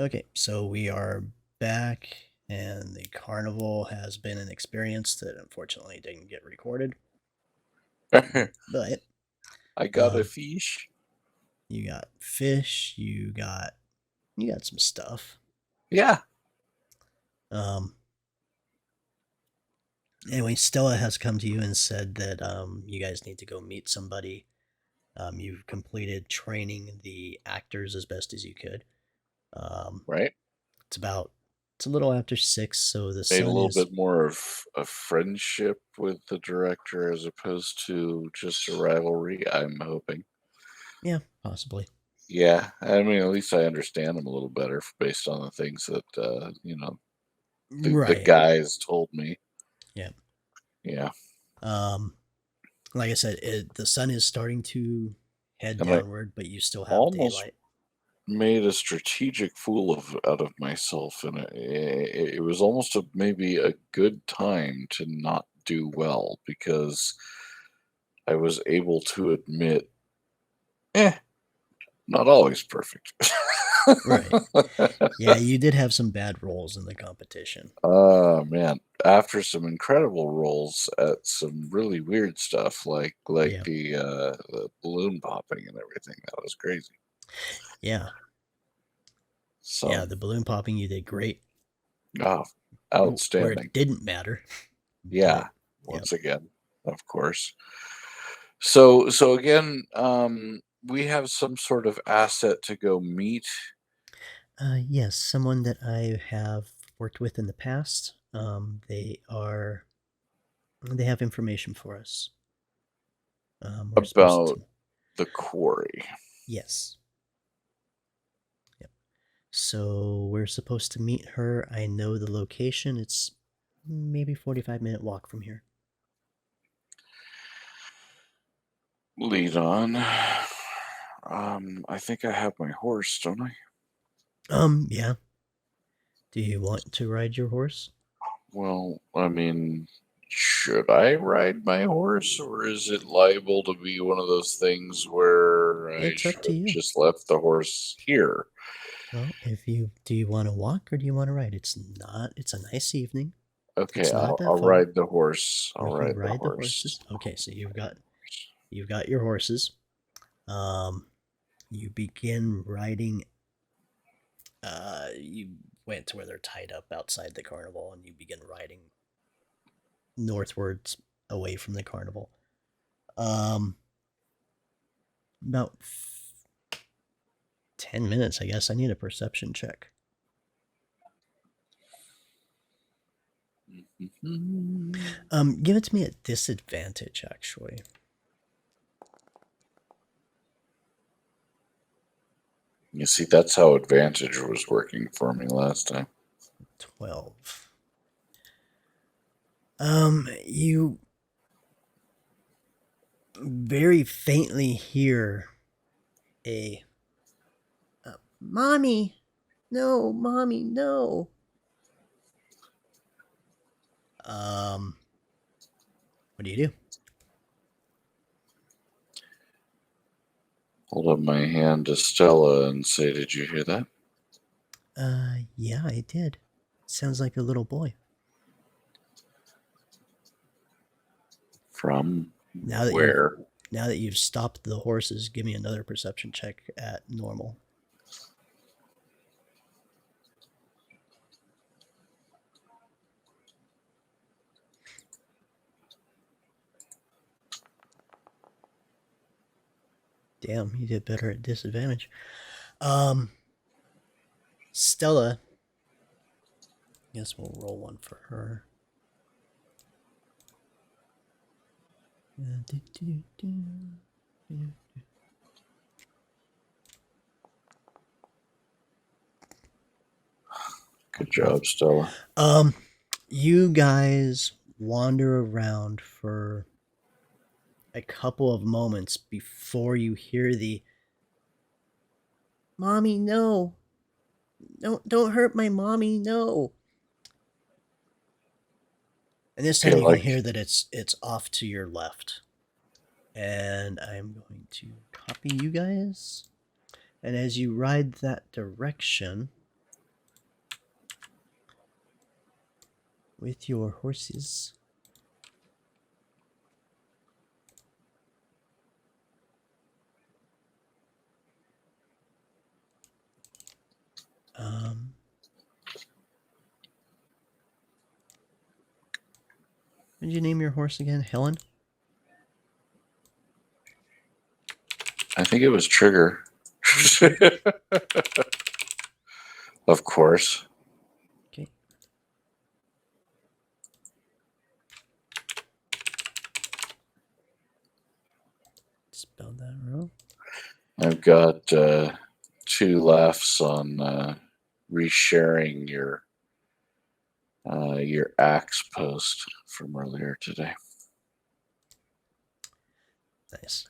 Okay, so we are back, and the carnival has been an experience that unfortunately didn't get recorded. But I got a um, fish. you got fish, you got some stuff. Yeah. Um, anyway, Stella has come to you and said that you guys need to go meet somebody. You've completed training the actors as best as you could. Um, Right. it's a little after 6, so the Made a sun little is, bit more of a friendship with the director as opposed to just a rivalry, I'm hoping. yeah, possibly. Yeah, I mean, at least I understand him a little better based on the things that the Right. guys told me. Yeah. Yeah, Um, like I said, the sun is starting to head and I downward, but you still have almost daylight. made a strategic fool of out of myself, and it was almost maybe a good time to not do well because I was able to admit, eh, not always perfect. Right. Yeah, you did have some bad rolls in the competition. Oh man, after some incredible rolls at some really weird stuff like Yeah. the balloon popping and everything, that was crazy. Yeah. So, Yeah, the balloon popping you did great. ah, Where outstanding. it didn't matter, but Yeah, yeah. once again, of course. So again, we have some sort of asset to go meet. Yes, someone that I have worked with in the past. They have information for us. We're supposed About to. the quarry. Yes. Yep. So we're supposed to meet her. I know the location. It's maybe 45-minute walk from here. Lead on. I think I have my horse, don't I? Yeah. Do you want to ride your horse? Well, I mean, should I ride my horse, or is it liable to be one of those things where I It's up should to have you. just left the horse here? Well, if you do you want to walk or do you want to ride? It's a nice evening. Okay, It's not that I'll far. ride the horse. I'll We can ride the ride the horse. horses. Okay, so you've got your horses. Um you begin riding. You went to where they're tied up outside the carnival, and you begin riding northwards away from the carnival. Um, about 10 minutes, I guess. I need a perception check. Give it to me at disadvantage, actually. You see, that's how advantage was working for me last time. 12. You very faintly hear a mommy, no, mommy, no. Um, what do you do? Hold up my hand to Stella and say, "Did you hear that?" Yeah, I did. Sounds like a little boy. From Now that you've where? now that you've stopped the horses, give me another perception check at normal. Damn, you did better at disadvantage. Um, Stella. Guess we'll roll one for her. Good job, Stella. Um, you guys wander around for a couple of moments before you hear the "Mommy, no. Don't hurt my mommy, no." And this Okay, time you can like hear that it's off to your left. And I'm going to copy you guys. And as you ride that direction, with your horses. What did you name your horse again? Helen? I think it was Trigger. Of course. Okay. Spelled that wrong. I've got 2 laughs on resharing your axe post from earlier today. Nice.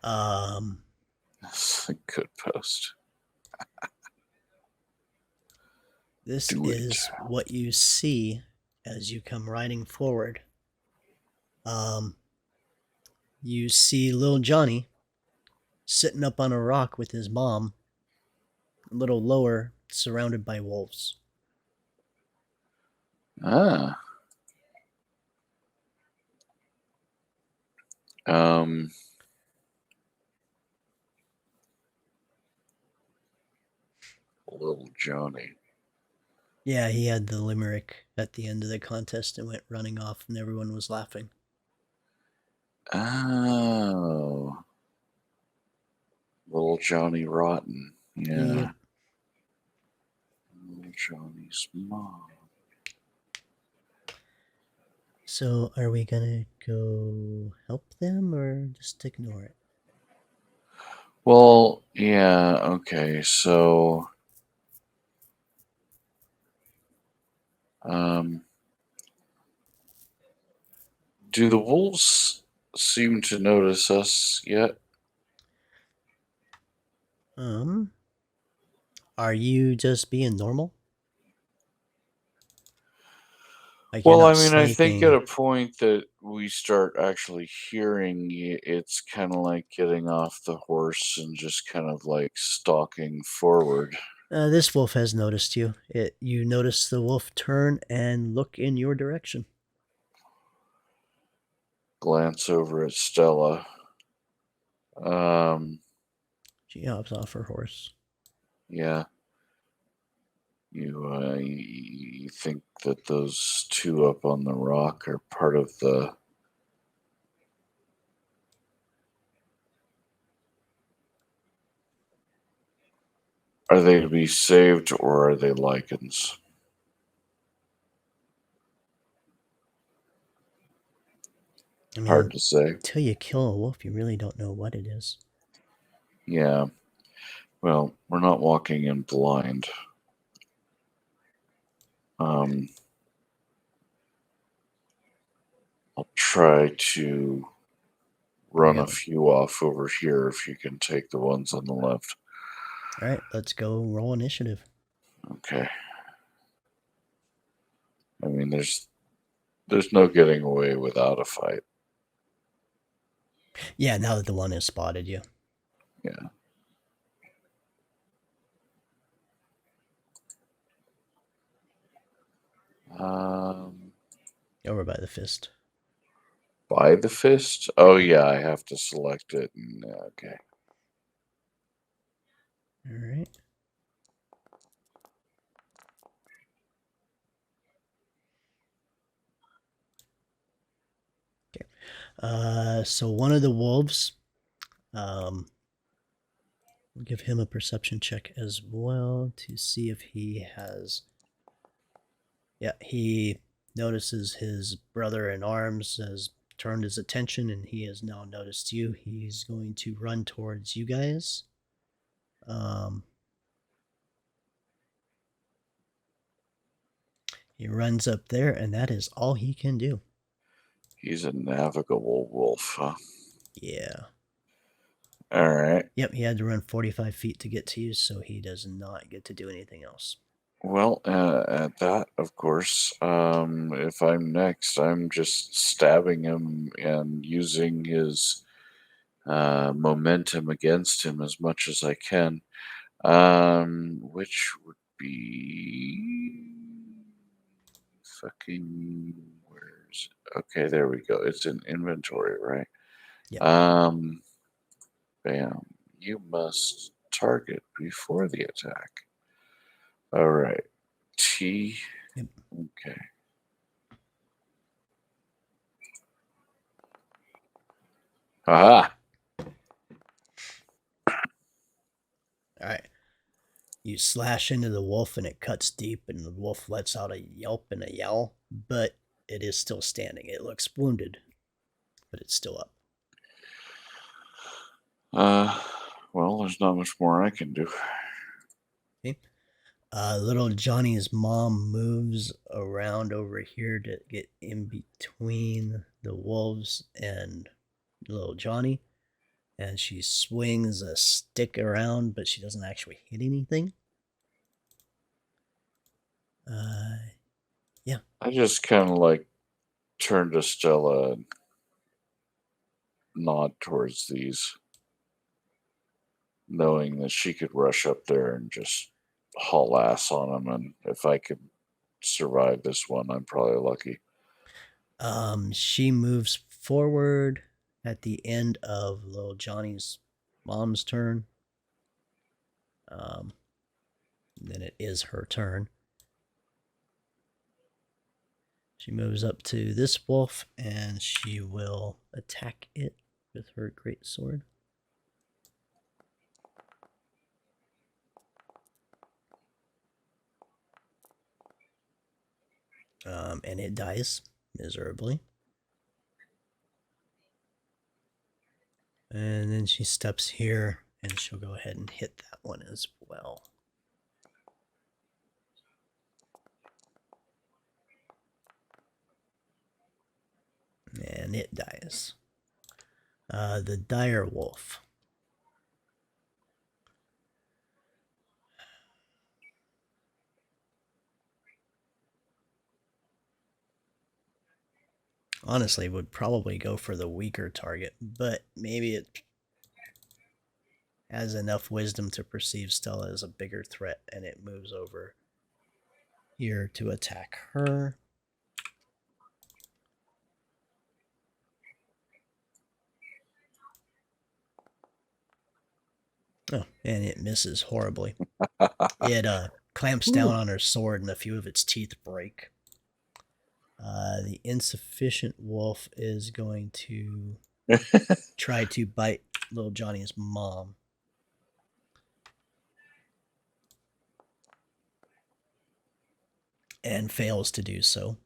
That's a good post. This is what you see as you come riding forward. You see little Johnny sitting up on a rock with his mom, a little lower, surrounded by wolves. Ah. Little Johnny. Yeah, he had the limerick at the end of the contest and went running off, and everyone was laughing. Oh. Little Johnny Rotten. Yeah. Yep. Little Johnny's mom. So, are we gonna go help them or just ignore it? Well, yeah, okay, so do the wolves seem to notice us yet? Are you just being normal? Like Well, I not mean, I think at slinking. a point that we start actually hearing, it's kind of like getting off the horse and just kind of like stalking forward. This wolf has noticed you. You notice the wolf turn and look in your direction. Glance over at Stella. She hops off her horse. Yeah. You think that those 2 up on the rock are part of the... Are they to be saved or are they lichens? I mean, Hard to say. until you kill a wolf, you really don't know what it is. Yeah. Well, we're not walking in blind. I'll try to run a few off over here if you can take the ones on the left. All right, let's go roll initiative. Okay. I mean, there's no getting away without a fight. Yeah, now that the one has spotted you. Yeah. Over by the fist. By the fist? Oh, yeah, I have to select it. Okay. All right. Okay. So one of the wolves, we'll give him a perception check as well to see if he has. Yeah, he notices his brother in arms has turned his attention and he has now noticed you. He's going to run towards you guys. He runs up there, and that is all he can do. He's a navigable wolf, huh? Yeah. All right. Yep, he had to run 45 feet to get to you, so he does not get to do anything else. Well, at that, of course, if I'm next, I'm just stabbing him and using his momentum against him as much as I can, which would be fucking where's okay, there we go. It's in inventory, right? Yep. Bam. You must target before the attack. All right. T. Yep. Okay. Aha. All right. You slash into the wolf and it cuts deep, and the wolf lets out a yelp and a yell, but it is still standing. It looks wounded, but it's still up. Well, there's not much more I can do. Okay. Little Johnny's mom moves around over here to get in between the wolves and little Johnny, and she swings a stick around, but she doesn't actually hit anything. Yeah. I just kind of like turn to Stella and nod towards these, knowing that she could rush up there and just haul ass on them. And if I could survive this one, I'm probably lucky. She moves forward at the end of little Johnny's mom's turn. Then it is her turn. She moves up to this wolf and she will attack it with her great sword. And it dies miserably. And then she steps here and she'll go ahead and hit that one as well. And it dies. The dire wolf. Honestly, would probably go for the weaker target, but maybe it has enough wisdom to perceive Stella as a bigger threat, and it moves over here to attack her. Oh, and it misses horribly. It clamps down on her sword, and a few of its teeth break. The insufficient wolf is going to try to bite little Johnny's mom. And fails to do so.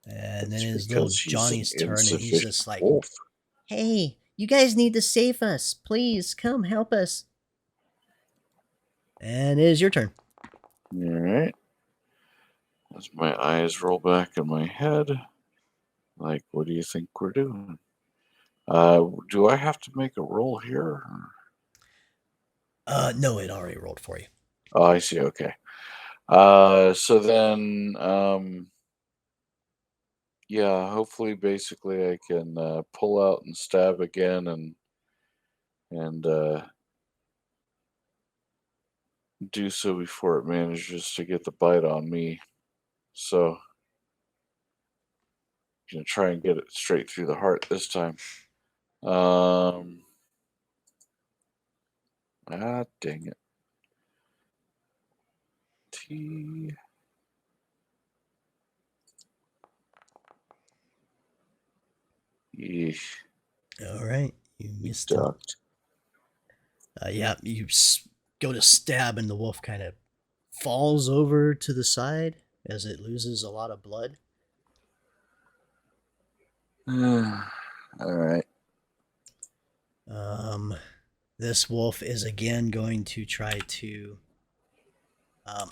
And then it's little Johnny's turn, and he's just like, wolf. "Hey, you guys need to save us. Please come help us." And it is your turn. All right. As my eyes roll back in my head, like, what do you think we're doing? Do I have to make a roll here? No, it already rolled for you. Oh, I see. Okay. So then, yeah, hopefully, basically, I can pull out and stab again, and do so before it manages to get the bite on me. So, gonna try and get it straight through the heart this time. Dang it. T. Yeesh. All right, you missed it. Ducked. Yeah, you go to stab, and the wolf kind of falls over to the side as it loses a lot of blood. All right. This wolf is again going to try to.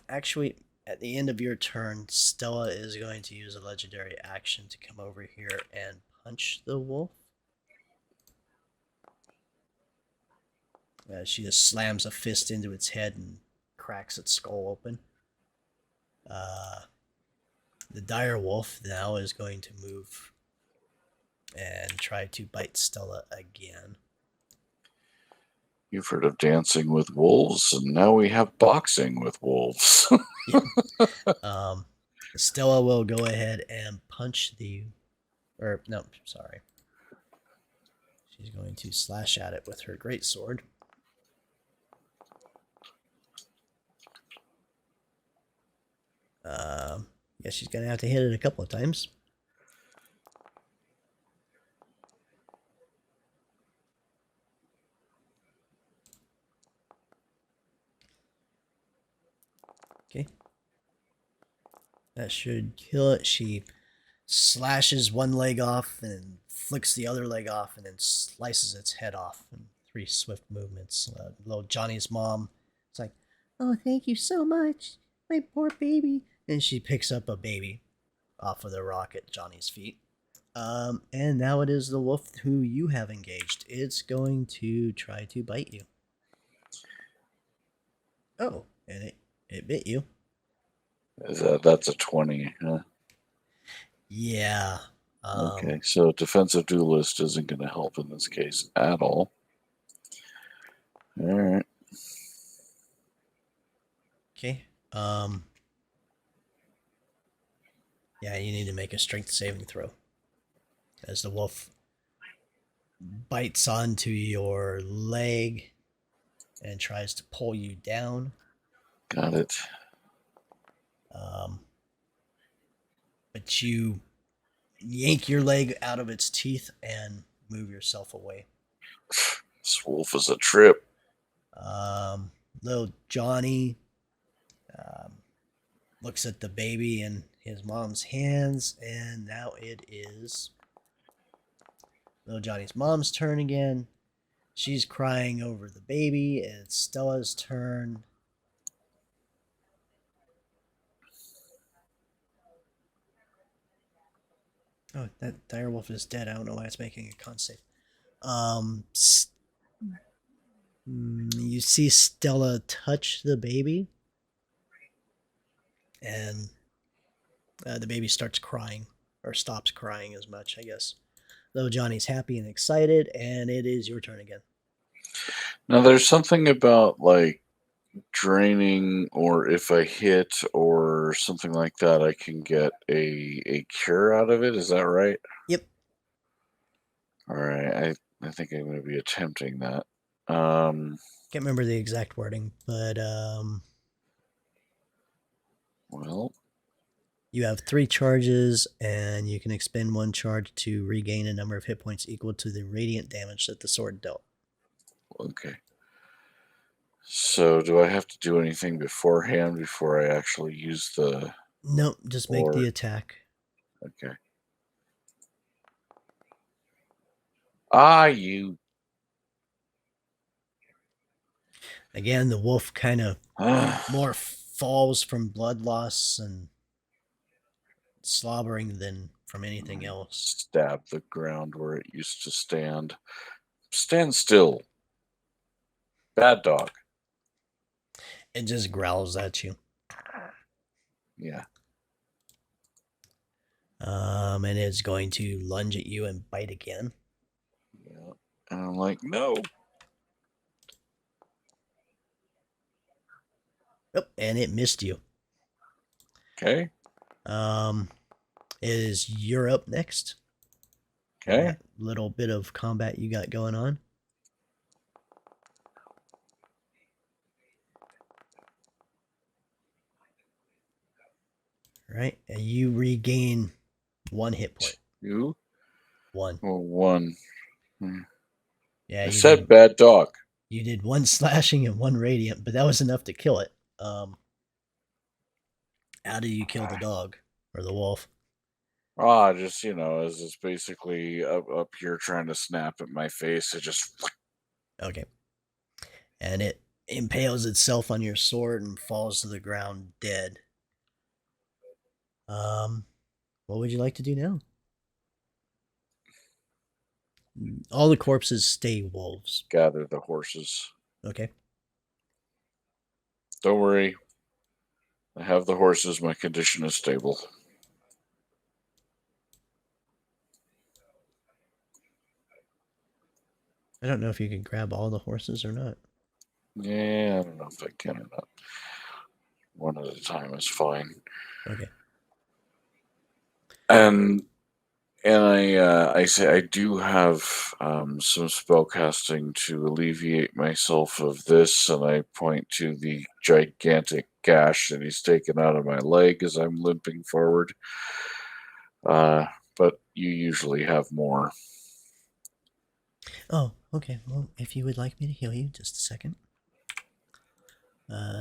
Actually, at the end of your turn, Stella is going to use a legendary action to come over here and punch the wolf. She just slams a fist into its head and cracks its skull open. The dire wolf now is going to move and try to bite Stella again. You've heard of dancing with wolves, and now we have boxing with wolves. Yeah. Stella will go ahead and punch the, or no, sorry. She's going to slash at it with her greatsword. Yeah, she's gonna have to hit it a couple of times. Okay. That should kill it. She slashes one leg off and flicks the other leg off and then slices its head off in 3 swift movements. Little Johnny's mom, it's like, oh, thank you so much, my poor baby. And she picks up a baby off of the rock at Johnny's feet. And now it is the wolf who you have engaged. It's going to try to bite you. Oh, and it bit you. That's a 20, huh? Yeah. Okay, so defensive duelist isn't going to help in this case at all. All right. Okay. Yeah, you need to make a strength saving throw. As the wolf bites onto your leg and tries to pull you down. Got it. But you yank your leg out of its teeth and move yourself away. This wolf is a trip. Little Johnny looks at the baby in his mom's hands, and now it is little Johnny's mom's turn again. She's crying over the baby. It's Stella's turn. Oh, that direwolf is dead. I don't know why it's making a con save. You see Stella touch the baby, and the baby starts crying, or stops crying as much, I guess. Though Johnny's happy and excited, and it is your turn again. Now, there's something about like draining, or if I hit or something like that, I can get a cure out of it. Is that right? Yep. All right. I think I'm going to be attempting that. Can't remember the exact wording, but well, you have 3 charges, and you can expend 1 charge to regain a number of hit points equal to the radiant damage that the sword dealt. okay. So, do I have to do anything beforehand before I actually use the? Nope, just make the attack. Okay. Ah, you. Again, the wolf kind of more falls from blood loss and slobbering than from anything else. Stab the ground where it used to stand. Stand still. Bad dog. It just growls at you. Yeah. And it's going to lunge at you and bite again. Yeah. And I'm like, no. Oh, and it missed you. Okay. It is Europe next. Okay. That little bit of combat you got going on. Right, and you regain 1 hit point. You? 1. Oh, 1. Yeah, I said bad dog. You did 1 slashing and 1 radiant, but that was enough to kill it. How do you kill the dog or the wolf? Just, as it's basically up here trying to snap at my face. It just. Okay. And it impales itself on your sword and falls to the ground dead. What would you like to do now? All the corpses stay wolves. Gather the horses. Okay. Don't worry. I have the horses. My condition is stable. I don't know if you can grab all the horses or not. Yeah, I don't know if I can or not. One at a time is fine. Okay. And I say I do have some spell casting to alleviate myself of this, and I point to the gigantic gash that he's taken out of my leg as I'm limping forward. Uh, but you usually have more. Oh, okay. Well, if you would like me to heal you, just a second.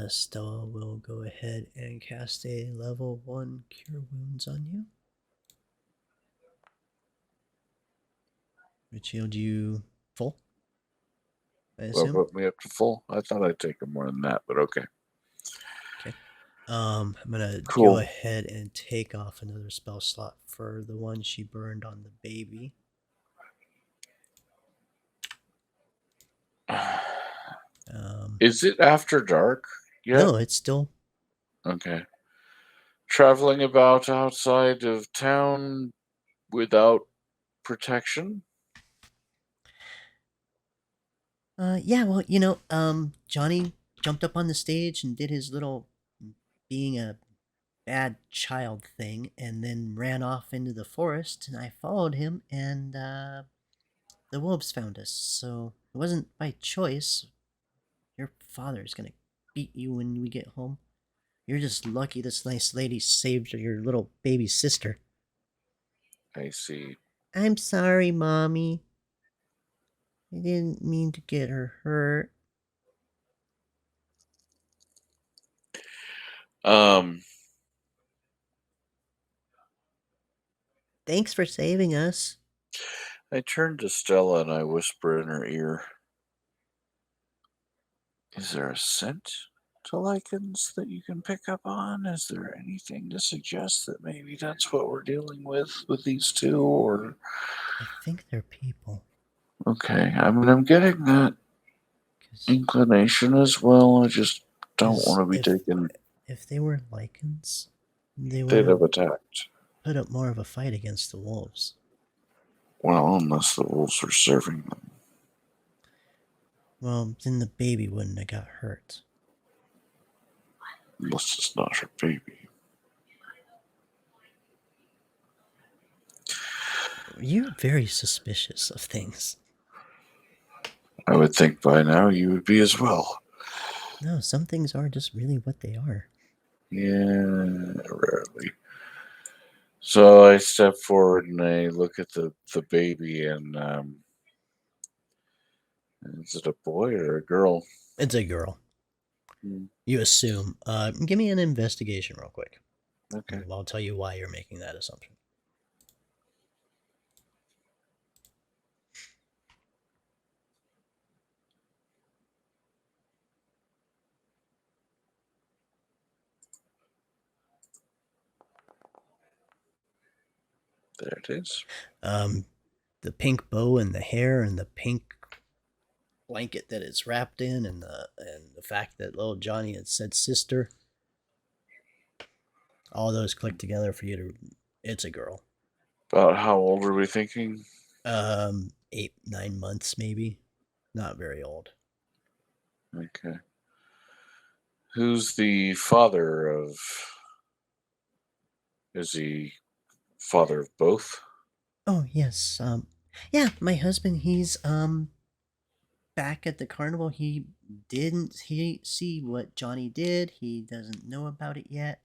Stella will go ahead and cast a level 1 Cure Wounds on you, which healed you full, I Well, assume. put me up to full. I thought I'd take more than that, but okay. Okay. I'm gonna go Cool. ahead and take off another spell slot for the one she burned on the baby. Um, Is it after dark yet? no, it's still. Okay. Traveling about outside of town without protection? Yeah. Well, Johnny jumped up on the stage and did his little being a bad child thing, and then ran off into the forest. And I followed him, and the wolves found us. So it wasn't by choice. Your father's gonna beat you when we get home. You're just lucky this nice lady saved your little baby sister. I see. I'm sorry, Mommy. I didn't mean to get her hurt. Um, Thanks for saving us. I turn to Stella and I whisper in her ear, is there a scent to lichens that you can pick up on? Is there anything to suggest that maybe that's what we're dealing with these two? Or I think they're people. okay, I mean, I'm getting that Because inclination as well. I just don't cause want to be if, taken. if they were lichens, they would They'd have have attacked. put up more of a fight against the wolves. Well, unless the wolves were serving them. Well, then the baby wouldn't have got hurt. Unless it's not her baby. You're very suspicious of things. I would think by now you would be as well. No, some things are just really what they are. Yeah, rarely. So I step forward and I look at the baby, and is it a boy or a girl? It's a girl. Hmm, You assume. Give me an investigation real quick. okay, I'll tell you why you're making that assumption. there it is. Um, the pink bow and the hair and the pink blanket that it's wrapped in, and the fact that little Johnny had said sister, all those click together for you to. It's a girl. About how old are we thinking? 8, 9 months maybe. Not very old. Okay. Who's the father of? Is he father of both? Oh yes. Yeah, my husband. He's back at the carnival. He didn't he see what Johnny did. He doesn't know about it yet.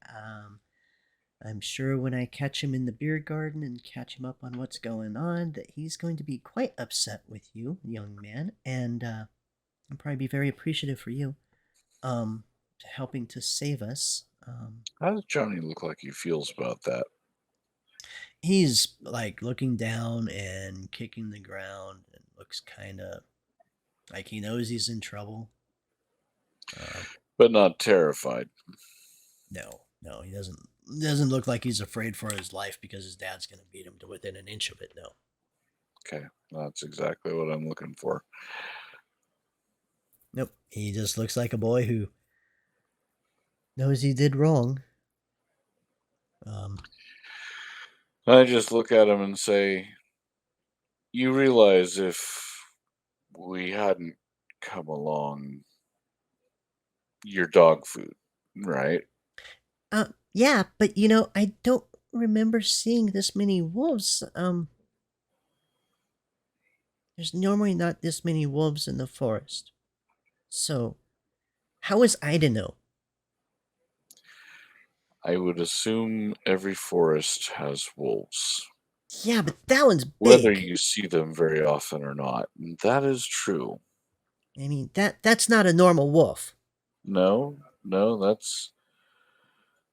I'm sure when I catch him in the beer garden and catch him up on what's going on, that he's going to be quite upset with you, young man, and I'll probably be very appreciative for you, um, helping to save us. How does Johnny look like he feels about that? He's like looking down and kicking the ground and looks kind of like he knows he's in trouble. Um, But not terrified. no, no, he doesn't. Doesn't look like he's afraid for his life because his dad's going to beat him to within an inch of it. No. Okay, that's exactly what I'm looking for. Nope. He just looks like a boy who knows he did wrong. Um, I just look at him and say, "You realize if we hadn't come along, your dog food, right?" yeah, but I don't. remember seeing this many wolves. There's normally not this many wolves in the forest. So, how was I to know? I would assume every forest has wolves, Yeah, but that one's whether big. you see them very often or not. And that is true. I mean, that's not a normal wolf. No, no, that's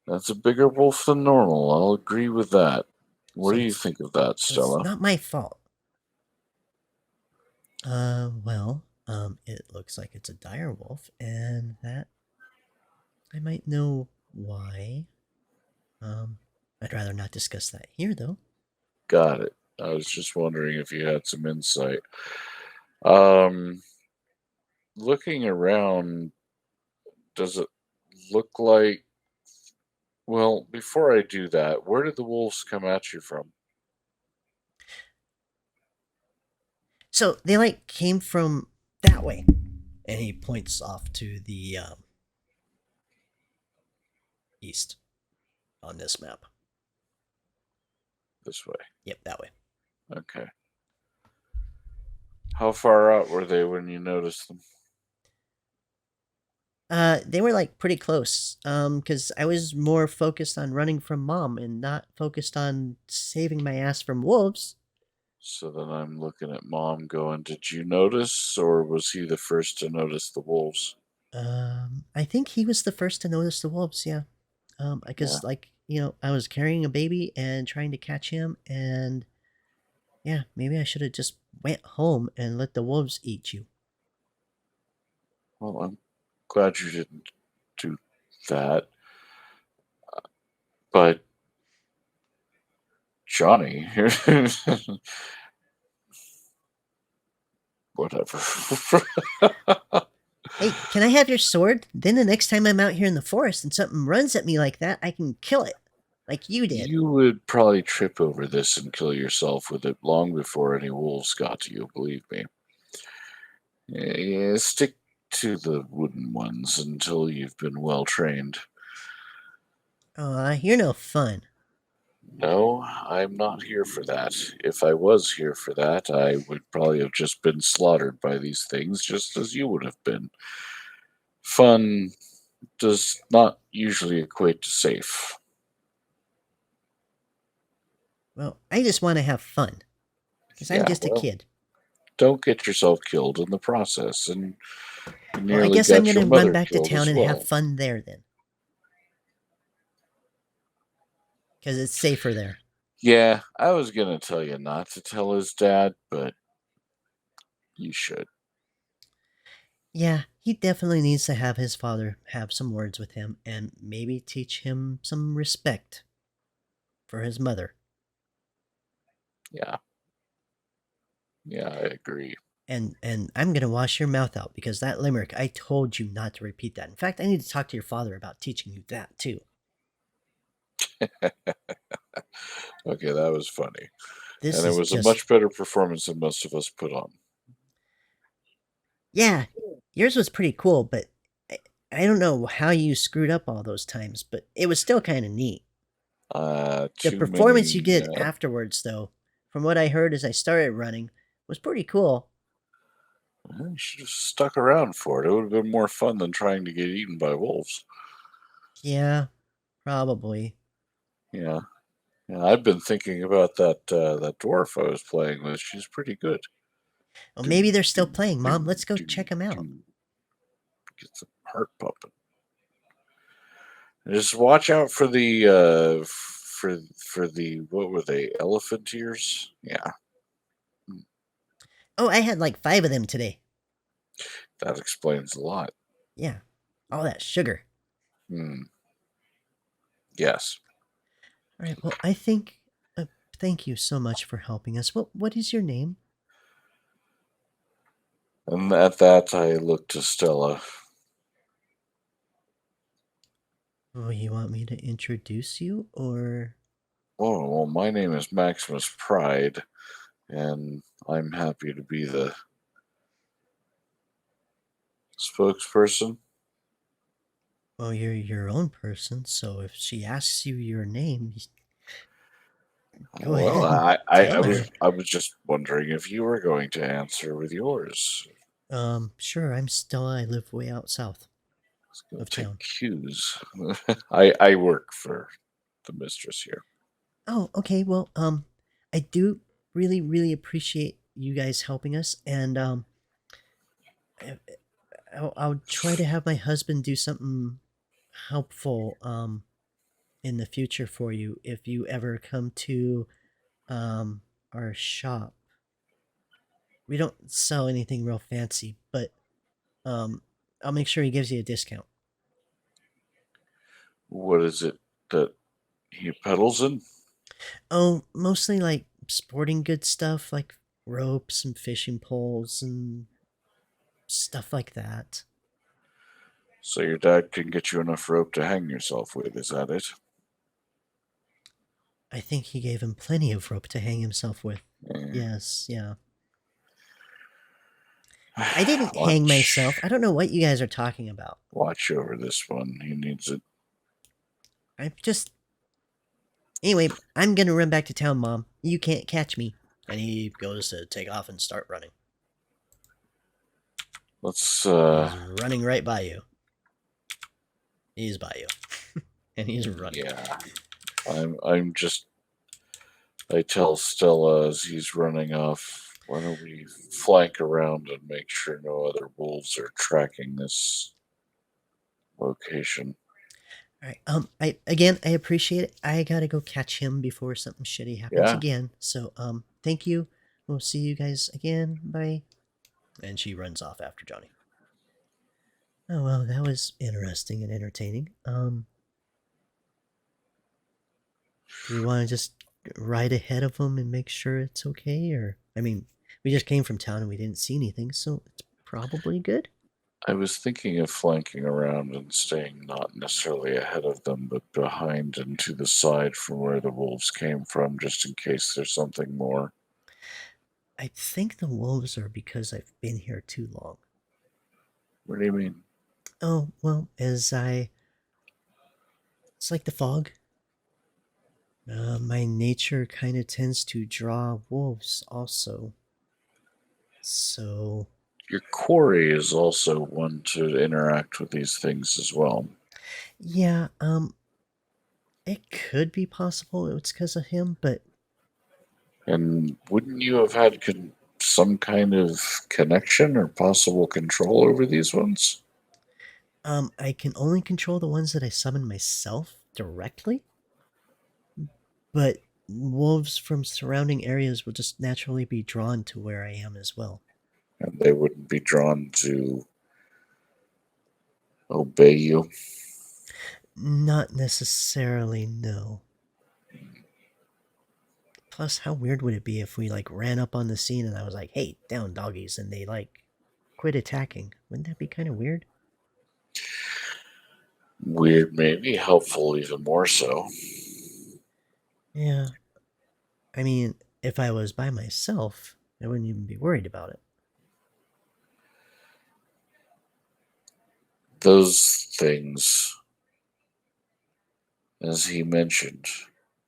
a bigger wolf than normal. I'll agree with that. What So do you it's think of that, so it's Stella? not my fault. Well, it looks like it's a dire wolf, and that I might know why. Um, I'd rather not discuss that here, though. Got it. I was just wondering if you had some insight. Um, Looking around, does it look like, well, before I do that, where did the wolves come at you from? So they like came from that way, and he points off to the east on this map. This way. Yep, that way. Okay. How far out were they when you noticed them? They were like pretty close. Because I was more focused on running from mom and not focused on saving my ass from wolves. So then I'm looking at Mom going, did you notice, or was he the first to notice the wolves? I think he was the first to notice the wolves. Yeah. Yeah. Because like I was carrying a baby and trying to catch him, and yeah, maybe I should have just went home and let the wolves eat you. Well, I'm glad you didn't do that. But Johnny, whatever. Hey, can I have your sword? Then the next time I'm out here in the forest and something runs at me like that, I can kill it, like you did. You would probably trip over this and kill yourself with it long before any wolves got to you, believe me. Yeah, stick to the wooden ones until you've been well trained. Aw, you're no fun. No, I'm not here for that. If I was here for that, I would probably have just been slaughtered by these things, just as you would have been. Fun does not usually equate to safe. Well, I just want to have fun because I'm Yeah, just a well, kid. don't get yourself killed in the process, and you Well, I nearly guess I'm got your gonna run mother back to killed town as and have well. fun there then, because it's safer there. Yeah, I was gonna tell you not to tell his dad, but you should. Yeah, he definitely needs to have his father have some words with him and maybe teach him some respect for his mother. Yeah, yeah, I agree. And I'm gonna wash your mouth out because that limerick, I told you not to repeat that. In fact, I need to talk to your father about teaching you that too. Okay, that was funny. This And it is was a just much better performance than most of us put on. yeah, yours was pretty cool, but I, I don't know how you screwed up all those times, but it was still kind of neat. The Too performance you many. did afterwards, though, from what I heard as I started running, was pretty cool. You should have stuck around for it. It would have been more fun than trying to get eaten by wolves. Yeah, probably. Yeah, yeah. I've been thinking about that dwarf I was playing with. She's pretty good. Well, Do maybe they're still do playing, Mom. do Let's go do check them out. do. Gets the heart pumping. Just watch out for the for the what were they, elephant ears? Yeah, Oh, I had like 5 of them today. that explains a lot. Yeah, all that sugar. Hmm. Yes. All right, well, I think. Thank you so much for helping us. What is your name? And at that, I looked to Stella. Oh, you want me to introduce you, or Oh, well, my name is Maximus Pride, and I'm happy to be the spokesperson. well, you're your own person. So if she asks you your name, Go Well, ahead and I tell was her. I was just wondering if you were going to answer with yours. Sure, I'm Stella. I live way out south Let's go of take town. cues. I work for the mistress here. Oh, okay. Well, I do really, really appreciate you guys helping us, and I- I'll try to have my husband do something helpful, in the future for you if you ever come to, um, our shop. We don't sell anything real fancy, but um, I'll make sure he gives you a discount. What is it that he peddles in? Oh, mostly like sporting goods stuff, like ropes and fishing poles and stuff like that. So your dad can get you enough rope to hang yourself with, is that it? I think he gave him plenty of rope to hang himself with. Eh. Yes, yeah. I didn't hang myself. Watch I don't know what you guys are talking about. watch over this one. He needs it. I'm just. Anyway, I'm gonna run back to town, Mom. You can't catch me. And he goes to take off and start running. Let's He's running right by you. He's by you. And he's running. yeah. I'm just I tell Stella as he's running off, why don't we flank around and make sure no other wolves are tracking this location? All right. I appreciate it. I gotta go catch him before something shitty happens Yeah. again. So thank you. We'll see you guys again. Bye. And she runs off after Johnny. Oh well, that was interesting and entertaining. Do we want to just ride ahead of them and make sure it's okay, or I mean, we just came from town and we didn't see anything, so it's probably good. I was thinking of flanking around and staying not necessarily ahead of them, but behind and to the side from where the wolves came from, just in case there's something more. I think the wolves are because I've been here too long. What do you mean? Oh well, it's like the fog. My nature kind of tends to draw wolves also. So, Your quarry is also one to interact with these things as well. yeah, it could be possible it's because of him, but And wouldn't you have had some kind of connection or possible control over these ones? I can only control the ones that I summon myself directly. But wolves from surrounding areas will just naturally be drawn to where I am as well. And they wouldn't be drawn to obey you? Not necessarily, no. Plus, how weird would it be if we like ran up on the scene and I was like, "Hey, down doggies," and they like quit attacking? Wouldn't that be kind of weird? Weird, maybe. Helpful, even more so. Yeah. I mean, if I was by myself, I wouldn't even be worried about it. Those things, as he mentioned,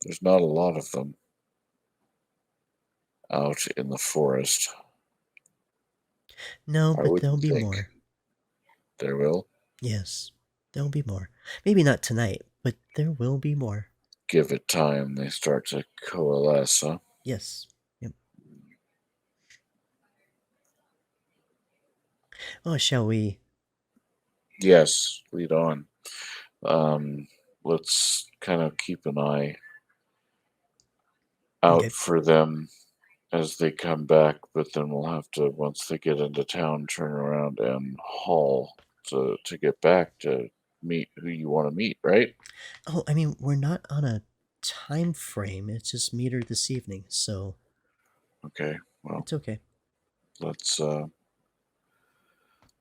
there's not a lot of them out in the forest. No, I but there'll wouldn't be think more. there will. Yes, there'll be more. Maybe not tonight, but there will be more. Give it time, they start to coalesce, huh? Yes. Yep. Oh, shall we? Yes, lead on. Um, let's kind of keep an eye out Okay. for them as they come back, but then we'll have to, once they get into town, turn around and haul to get back to meet who you want to meet, right? Oh, I mean, we're not on a time frame. It's just meter this evening, so Okay, well, it's okay. let's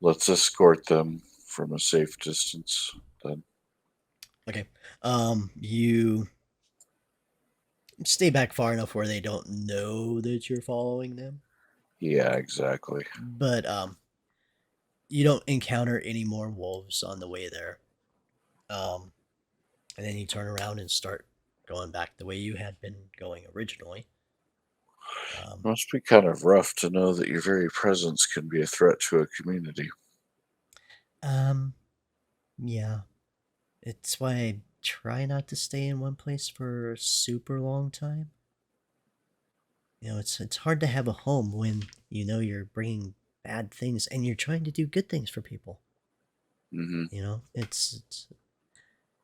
let's escort them from a safe distance then. Okay. You stay back far enough where they don't know that you're following them, Yeah, exactly. but you don't encounter any more wolves on the way there. And then you turn around and start going back the way you had been going originally. Must be kind of rough to know that your very presence can be a threat to a community. Um, yeah, it's why I try not to stay in one place for a super long time. It's hard to have a home when you're bringing bad things and you're trying to do good things for people. Hmm. It's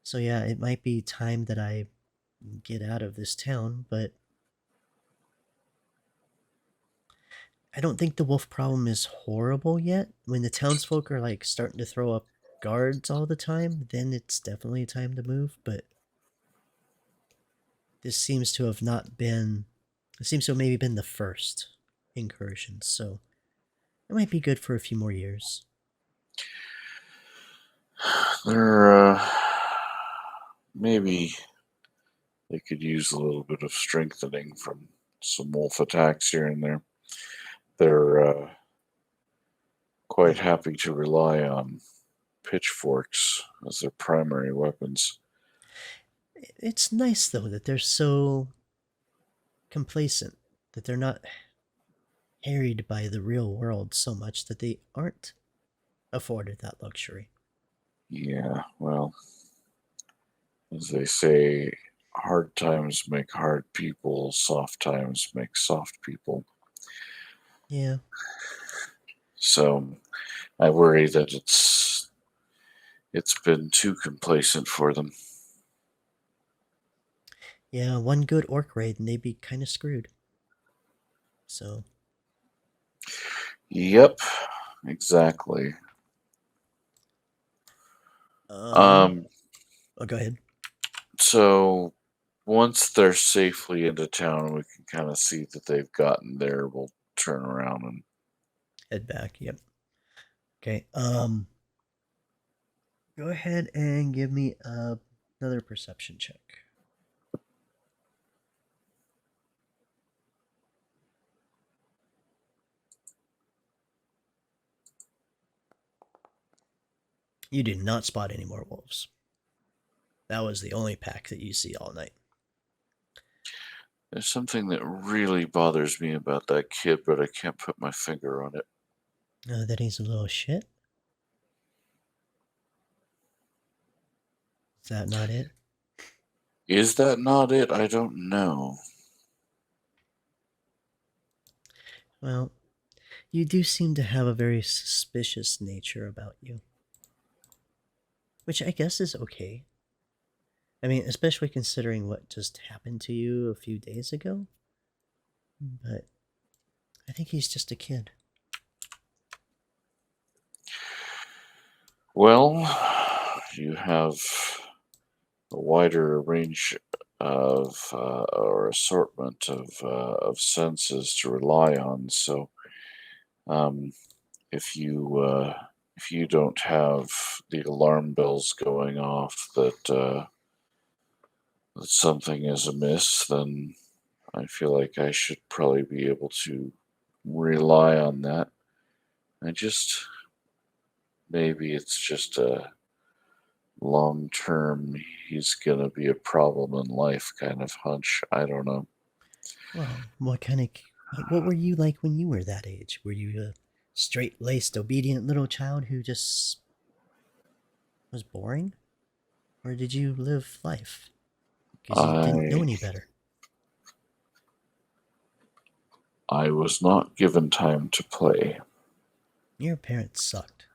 so yeah, it might be time that I get out of this town, but I don't think the wolf problem is horrible yet. When the townsfolk are like starting to throw up guards all the time, then it's definitely time to move. But this seems to have not been. It seems to have maybe been the first incursion, so it might be good for a few more years. They're maybe they could use a little bit of strengthening from some wolf attacks here and there. They're quite Yeah, happy to rely on pitchforks as their primary weapons. it's nice though that they're so complacent, that they're not harried by the real world so much that they aren't afforded that luxury. Yeah, well, as they say, hard times make hard people, soft times make soft people. Yeah, So I worry that it's been too complacent for them. yeah, one good orc raid and they'd be kind of screwed. So, Yep, exactly. um, Um, oh, go ahead. so once they're safely into town, we can kind of see that they've gotten there. We'll turn around and Head back. Yep. Okay. Go ahead and give me another perception check. You did not spot any more wolves. That was the only pack that you see all night. there's something that really bothers me about that kid, but I can't put my finger on it. That he's a little shit. Is that not it? Is that not it? I don't know. Well, you do seem to have a very suspicious nature about you, which I guess is okay. I mean, especially considering what just happened to you a few days ago. But I think he's just a kid. Well, you have a wider range of or assortment of senses to rely on. So um, if you don't have the alarm bells going off that something is amiss, then I feel like I should probably be able to rely on that. I just maybe it's just a long term he's gonna be a problem in life kind of hunch. I don't know. Well, what were you like when you were that age? Were you a straight laced, obedient little child who just was boring? Or did you live life? Because you didn't know I any better. I was not given time to play. Your parents sucked.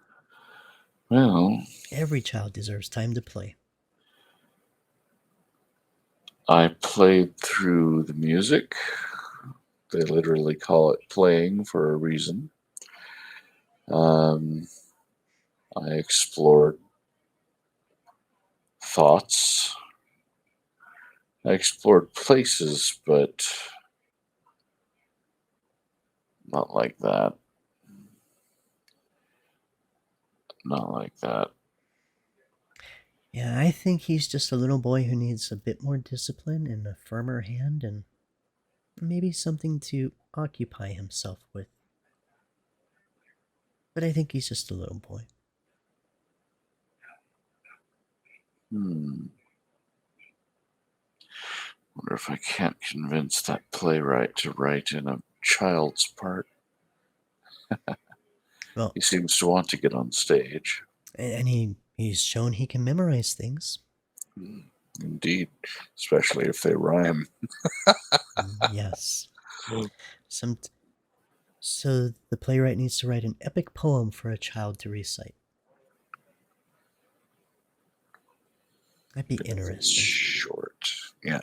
Well, Every child deserves time to play. I played through the music. They literally call it playing for a reason. Um, I explored thoughts. I explored places, but not like that. Not like that. Yeah, I think he's just a little boy who needs a bit more discipline and a firmer hand and maybe something to occupy himself with. But I think he's just a little boy. Hmm. Wonder if I can't convince that playwright to write in a child's part. Well, He seems to want to get on stage. and he's shown he can memorize things. Indeed, especially if they rhyme. Yes. So the playwright needs to write an epic poem for a child to recite. That'd be interesting. Short. Yeah.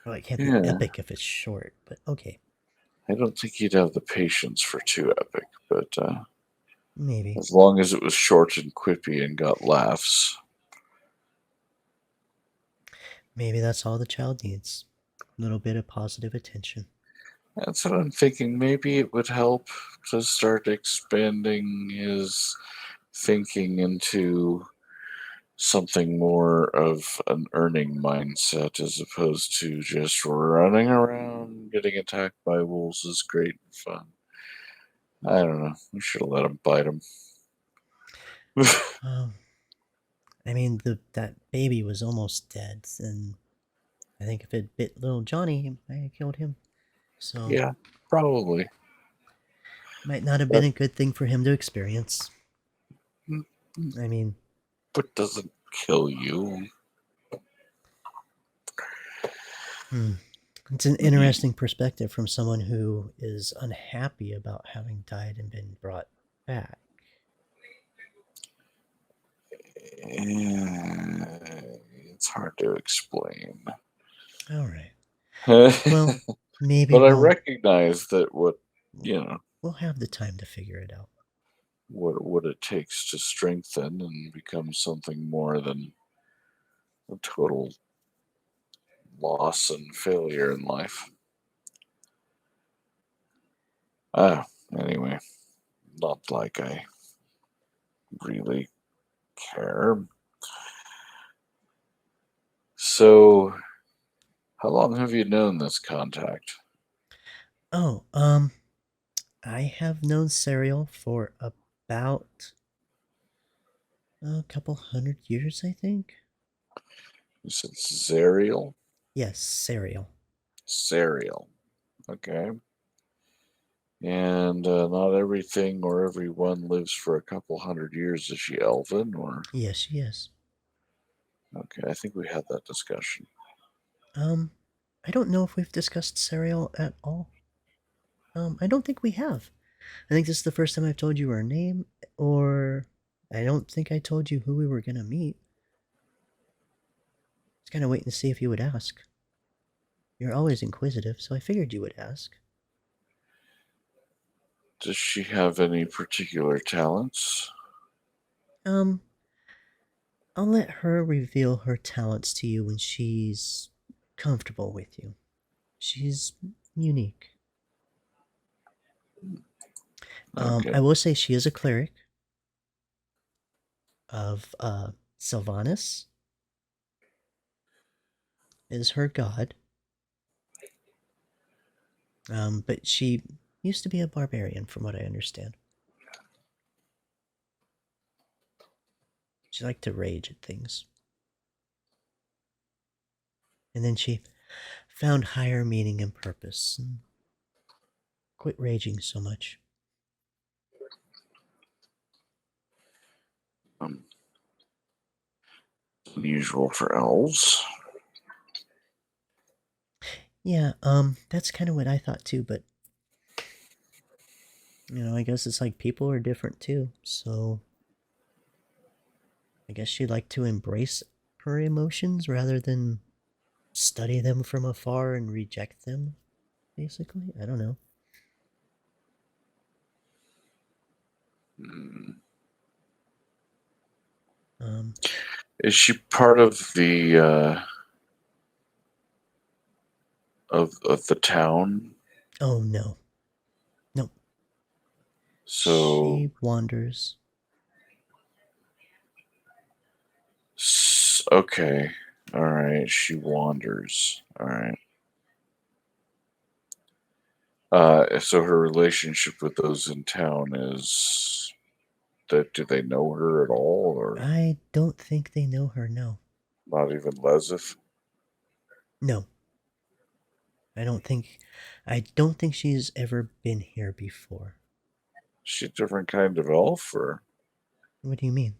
Well, it can't be Yeah. epic if it's short, but okay. I don't think he'd have the patience for too epic, but Maybe. as long as it was short and quippy and got laughs. Maybe that's all the child needs. A little bit of positive attention. That's what I'm thinking. Maybe it would help to start expanding his thinking into something more of an earning mindset as opposed to just running around getting attacked by wolves is great and fun. I don't know. We should have let him bite him. I mean, that baby was almost dead, and I think if it bit little Johnny, it might have killed him. So Yeah, probably. might not have been a good thing for him to experience. I mean, but doesn't kill you. It's an interesting perspective from someone who is unhappy about having died and been brought back. It's hard to explain. All right. Well, maybe but I recognize that we'll have the time to figure it out. What it takes to strengthen and become something more than a total loss and failure in life. Anyway, not like I really care. So, how long have you known this contact? Oh, I have known Serial for about a couple 100 years, I think. You said Zerial? Yes, Serial. Serial. Okay. And not everything or everyone lives for a couple 100 years. Is she elven or? Yes, she is. Okay, I think we had that discussion. I don't know if we've discussed Serial at all. I don't think we have. I think this is the first time I've told you her name, or I don't think I told you who we were gonna meet. Just kind of waiting to see if you would ask. You're always inquisitive, so I figured you would ask. Does she have any particular talents? I'll let her reveal her talents to you when she's comfortable with you. She's unique. Okay. I will say she is a cleric of Sylvanus is her god. But she used to be a barbarian, from what I understand. She liked to rage at things. And then she found higher meaning and purpose and quit raging so much. Unusual for elves. Yeah, that's kind of what I thought too, but I guess it's like people are different too, so I guess she'd like to embrace her emotions rather than study them from afar and reject them, basically. I don't know. Is she part of the of the town? Oh no. Nope. So she wanders. Okay. All right. She wanders. All right. So her relationship with those in town is that do they know her at all, or I don't think they know her, no. not even Lesif? No, I don't think. I don't think she's ever been here before. She's a different kind of elf, or What do you mean?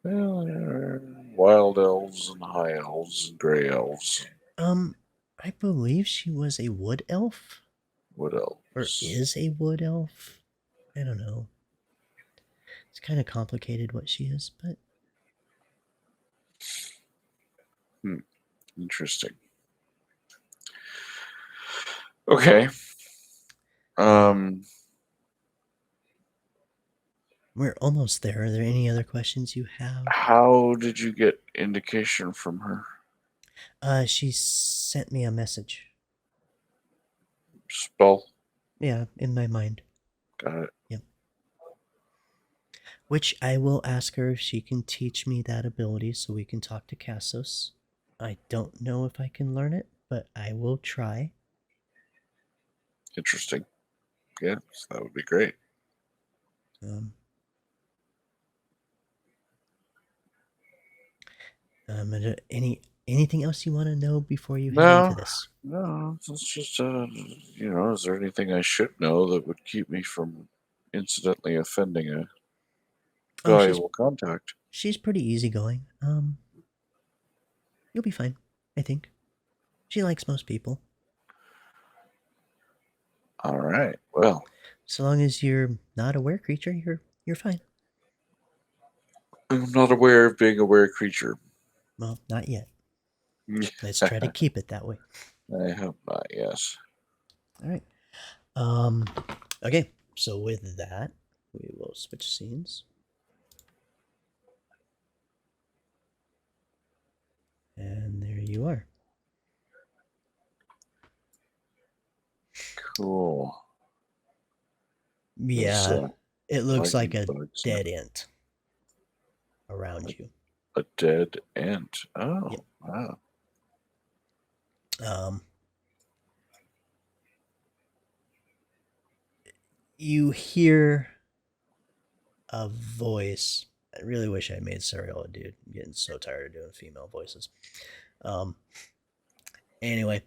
well, wild elves and high elves and gray elves. Um, I believe she was a wood elf, What or else? is a wood elf. I don't know. It's kind of complicated what she is, but Interesting. Okay. um, Um, we're almost there. Are there any other questions you have? how did you get indication from her? She sent me a message. Spell? Yeah, in my mind. Got it. Yep. Which I will ask her if she can teach me that ability so we can talk to Cassos. I don't know if I can learn it, but I will try. Interesting. Yes, that would be great. Um, anything else you want to know before you head into No, this? no, it's just, is there anything I should know that would keep me from incidentally offending a Oh, valuable contact? she's pretty easygoing. You'll be fine. I think she likes most people. All right. Well, So long as you're not a were creature, you're fine. I'm not aware of being a were creature. Well, not yet. Let's try to keep it that way. I have not yet. All right. Um. Okay. So with that, we will switch scenes. And there you are. Cool. There's Yeah, it looks like lightning a bugs and dead end around you. a dead ant. Yep. Oh, wow. Um, you hear a voice. I really wish I made Serial a dude. I'm getting so tired of doing female voices. Um. Anyway.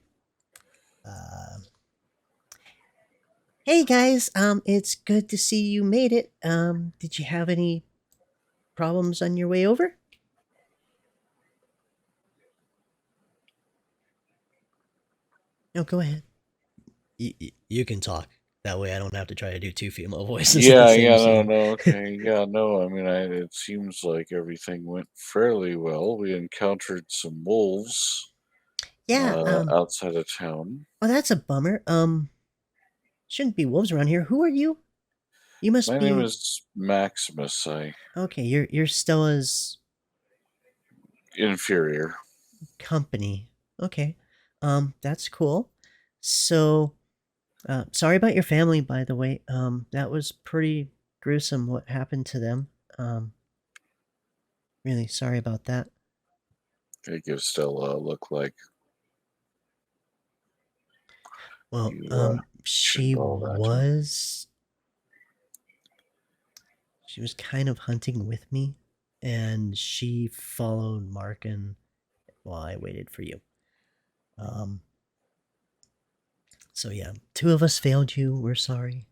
Uh, hey guys. It's good to see you made it. Did you have any problems on your way over? No, go ahead. You can talk. That way I don't have to try to do two female voices in the Yeah, same yeah, no, scene. no, okay. Yeah, no, I mean, it seems like everything went fairly well. We encountered some wolves Yeah, outside of town. oh, that's a bummer. Shouldn't be wolves around here. Who are you? You must My name be is Maximus. okay. You're Stella's Inferior. company. Okay, that's cool. So, sorry about your family, by the way. That was pretty gruesome what happened to them. Really sorry about that. I give Stella a look like Well, you she shouldn't all that to me. was kind of hunting with me, and she followed Markin while I waited for you. Um, so yeah, two of us failed you. We're sorry.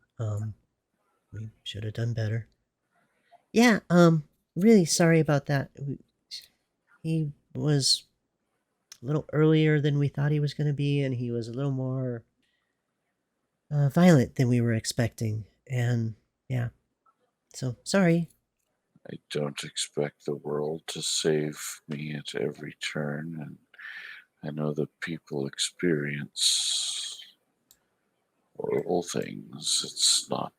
We should have done better. Yeah, really sorry about that. He was a little earlier than we thought he was going to be, and he was a little more violent than we were expecting. And yeah, so sorry. I don't expect the world to save me at every turn, and I know that people experience horrible things. It's not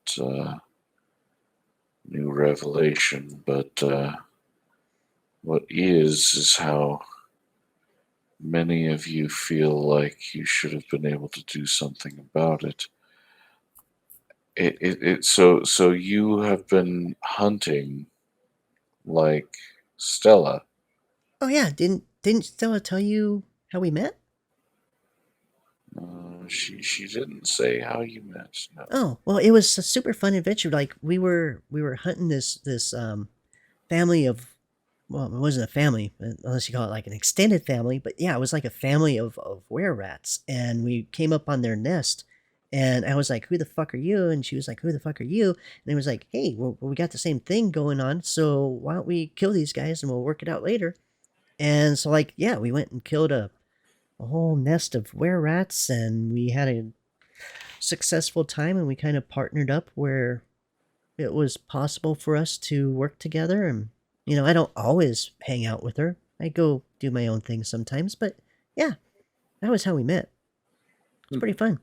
new revelation, but what is how many of you feel like you should have been able to do something about it. So you have been hunting like Stella. Oh yeah, didn't Stella tell you how we met? She didn't say how you met. No. Oh well, it was a super fun adventure. Like we were hunting this family of well, it wasn't a family, unless you call it like an extended family, but yeah, it was like a family of were rats. And we came up on their nest, and I was like, who the fuck are you? And she was like, who the fuck are you? And it was like, hey, well, we got the same thing going on, so why don't we kill these guys and we'll work it out later? And so, like, yeah, we went and killed a whole nest of were rats, and we had a successful time, and we kind of partnered up where it was possible for us to work together. And I don't always hang out with her. I go do my own thing sometimes, but yeah, that was how we met. It's pretty fun.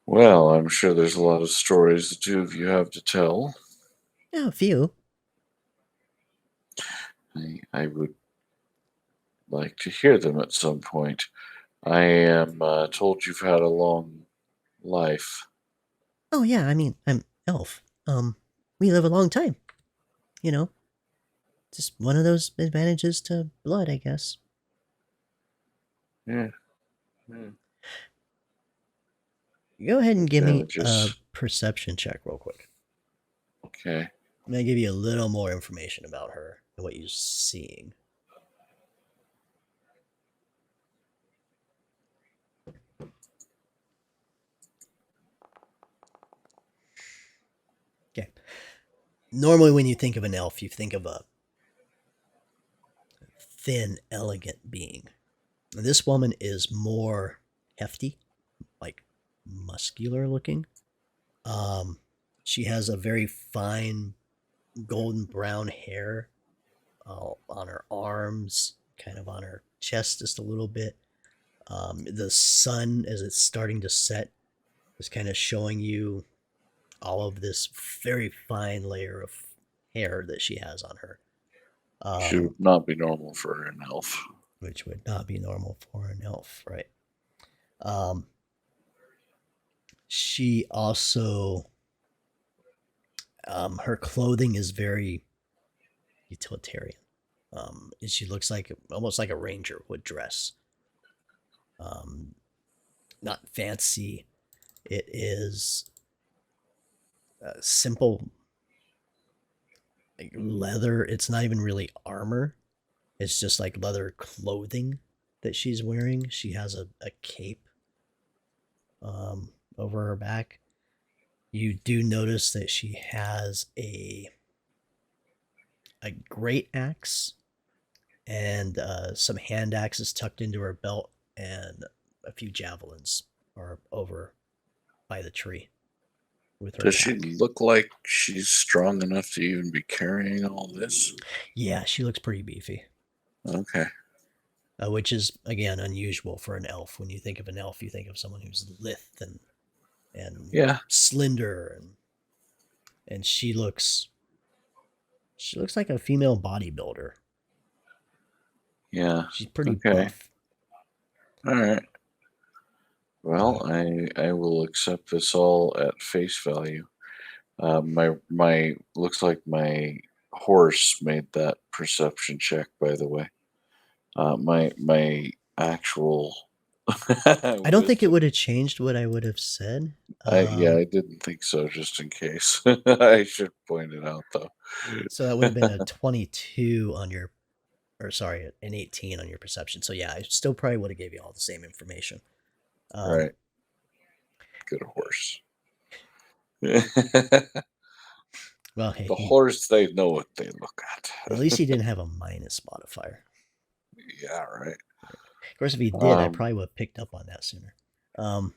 Well, I'm sure there's a lot of stories the two of you have to tell. Yeah, a few. I would like to hear them at some point. I am told you've had a long life. Oh yeah, I mean, I'm elf. We live a long time. You know, just one of those advantages to blood, I guess. Yeah. Yeah. Go ahead and give me a Advantages. perception check real quick. Okay. I'm gonna give you a little more information about her and what you're seeing. Okay. Normally, when you think of an elf, you think of a thin, elegant being. This woman is more hefty, like muscular looking. Um, she has a very fine golden brown hair on her arms, kind of on her chest, just a little bit. The sun, as it's starting to set, is kind of showing you all of this very fine layer of hair that she has on her, Should not be normal for an elf. which would not be normal for an elf, right? Um, she also, her clothing is very utilitarian. She looks like almost like a ranger would dress. Um, Not fancy. It is simple, like leather. It's not even really armor. It's just like leather clothing that she's wearing. She has a cape over her back. You do notice that she has a great axe and some hand axes tucked into her belt, and a few javelins are over by the tree with her Does she pack. look like she's strong enough to even be carrying all this? Yeah, she looks pretty beefy, Okay. which is again unusual for an elf. When you think of an elf, you think of someone who's lithe and Yeah. slender, and she looks like a female bodybuilder. Yeah. She's pretty Okay. buff. All right. Uh, Well, I will accept this all at face value. My looks like my horse made that perception check. By the way, my actual I don't think it wisdom. would have changed what I would have said. Yeah, I didn't think so. Just in case, I should point it out though. So that would have been a 22 on your, or sorry, an 18 on your perception. So yeah, I still probably would have gave you all the same information. Um, Right, good horse. The well, hey, horse, they know what they look at at. least he didn't have a minus modifier. Yeah, right. Of course, if he did, I Um, probably would have picked up on that sooner. Um,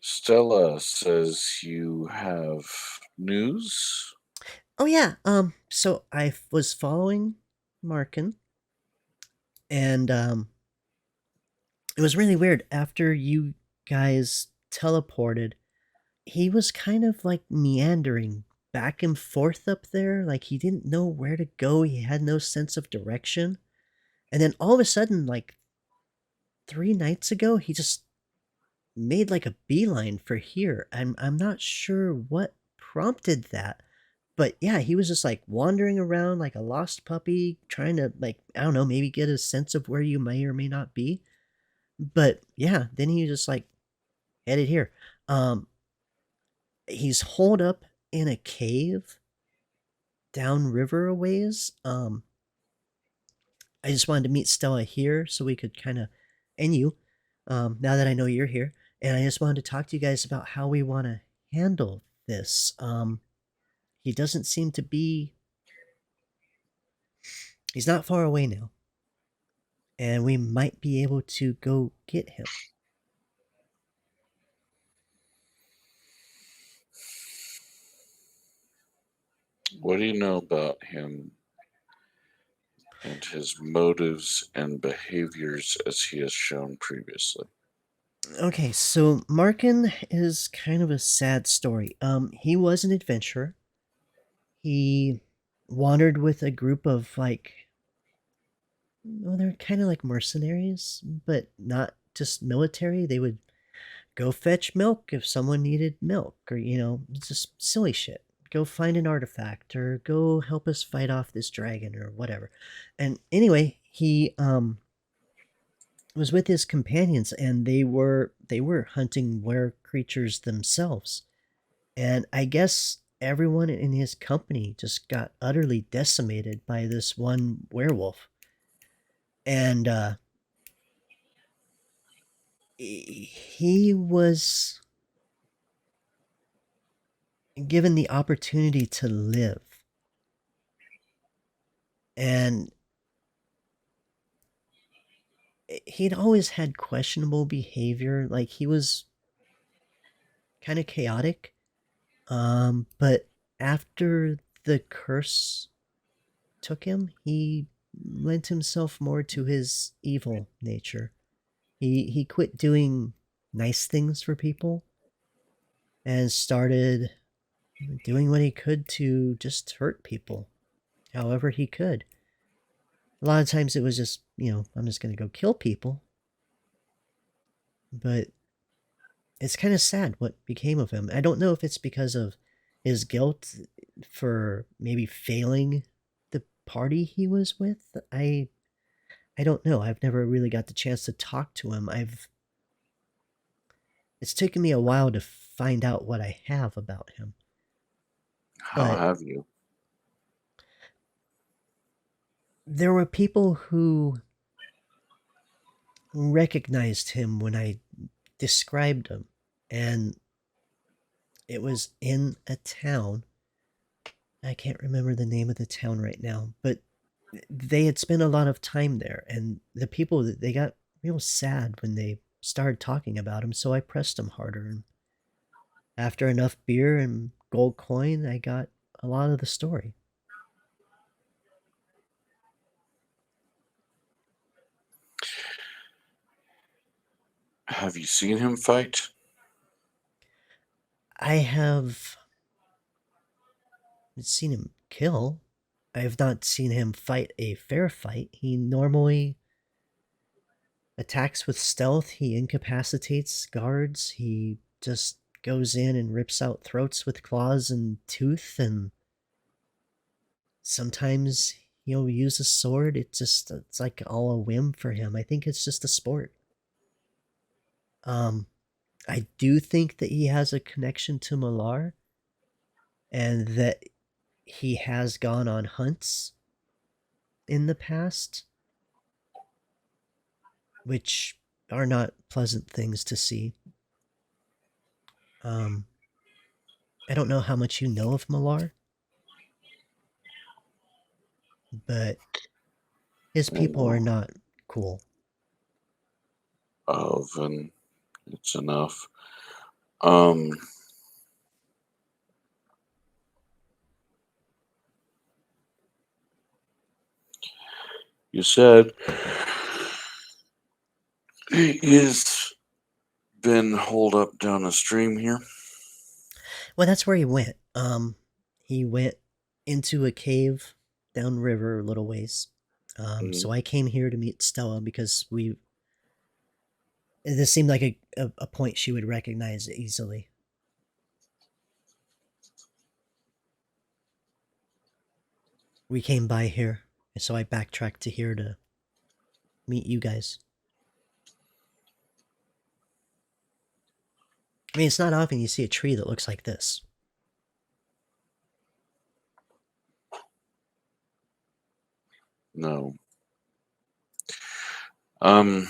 Stella says you have news. oh yeah. So I was following Markin, and it was really weird. After you guys teleported, he was kind of like meandering back and forth up there, like he didn't know where to go. He had no sense of direction. And then all of a sudden, like 3 nights ago, he just made like a beeline for here. I'm not sure what prompted that. But yeah, he was just like wandering around like a lost puppy, trying to, like, I don't know, maybe get a sense of where you may or may not be. But yeah, then he just like headed here. Um he's holed up in a cave, downriver a ways. I just wanted to meet Stella here so we could kind of, and you, now that I know you're here, and I just wanted to talk to you guys about how we want to handle this. He doesn't seem to be, he's not far away now, and we might be able to go get him. What do you know about him and his motives and behaviors as he has shown previously? Okay, so Markin is kind of a sad story. He was an adventurer. He wandered with a group of well, they're kind of like mercenaries, but not just military. They would go fetch milk if someone needed milk, or just silly shit. Go find an artifact, or go help us fight off this dragon, or whatever. And anyway, he was with his companions, and they were hunting were creatures themselves. And I guess everyone in his company just got utterly decimated by this one werewolf. And he was given the opportunity to live. And he'd always had questionable behavior. Like, he was kind of chaotic. But after the curse took him, he lent himself more to his evil nature. He quit doing nice things for people and started doing what he could to just hurt people however he could. A lot of times it was just, I'm just going to go kill people. But it's kind of sad what became of him. I don't know if it's because of his guilt for maybe failing the party he was with. I don't know. I've never really got the chance to talk to him. It's taken me a while to find out what I have about him. How But have you? there were people who recognized him when I described him, and it was in a town. I can't remember the name of the town right now, but they had spent a lot of time there, and the people, they got real sad when they started talking about him, so I pressed him harder, and after enough beer and gold coin, I got a lot of the story. Have you seen him fight? I have seen him kill. I have not seen him fight a fair fight. He normally attacks with stealth. He incapacitates guards. He just goes in and rips out throats with claws and tooth, and sometimes he'll use a sword. It's like all a whim for him. I think it's just a sport. I do think that he has a connection to Malar, and that he has gone on hunts in the past, which are not pleasant things to see. I don't know how much you know of Malar, but his people are Well, not cool. and it's enough. Um, you said he is been holed up down a stream here. Well, that's where he went. He went into a cave downriver a little ways. Mm. So I came here to meet Stella because this seemed like a point she would recognize easily. We came by here, and so I backtracked to here to meet you guys. I mean, it's not often you see a tree that looks like this. No. Um.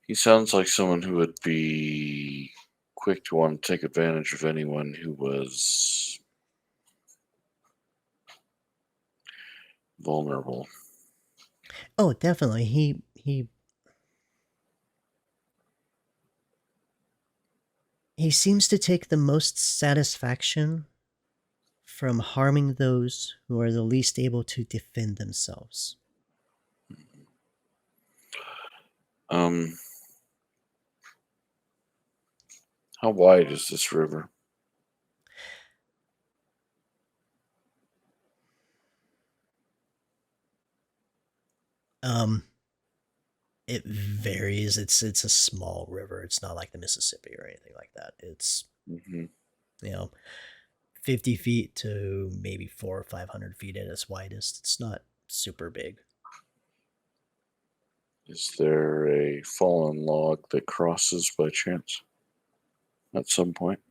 He sounds like someone who would be quick to want to take advantage of anyone who was vulnerable. Oh, definitely. He seems to take the most satisfaction from harming those who are the least able to defend themselves. Um. How wide is this river? Um, it varies. It's a small river. It's not like the Mississippi or anything like that. It's Hmm. you know 50 feet to maybe 400 or 500 feet at its widest. It's not super big. Is there a fallen log that crosses by chance at some point?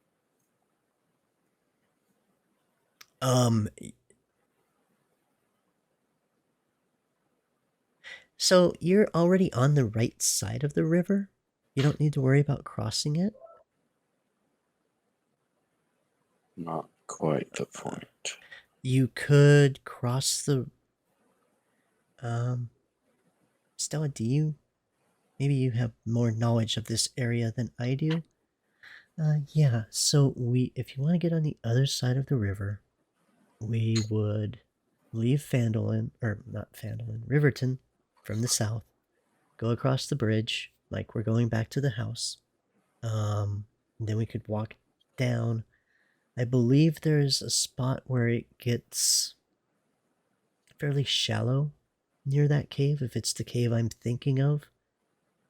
Um, so you're already on the right side of the river. You don't need to worry about crossing it. Not quite the point. You could cross the. Stella, do you? Maybe you have more knowledge of this area than I do. Yeah. So if you want to get on the other side of the river, we would leave Fandolin, or not Fandolin, Riverton, from the south. Go across the bridge, like we're going back to the house. Then we could walk down. I believe there's a spot where it gets fairly shallow near that cave. If it's the cave I'm thinking of,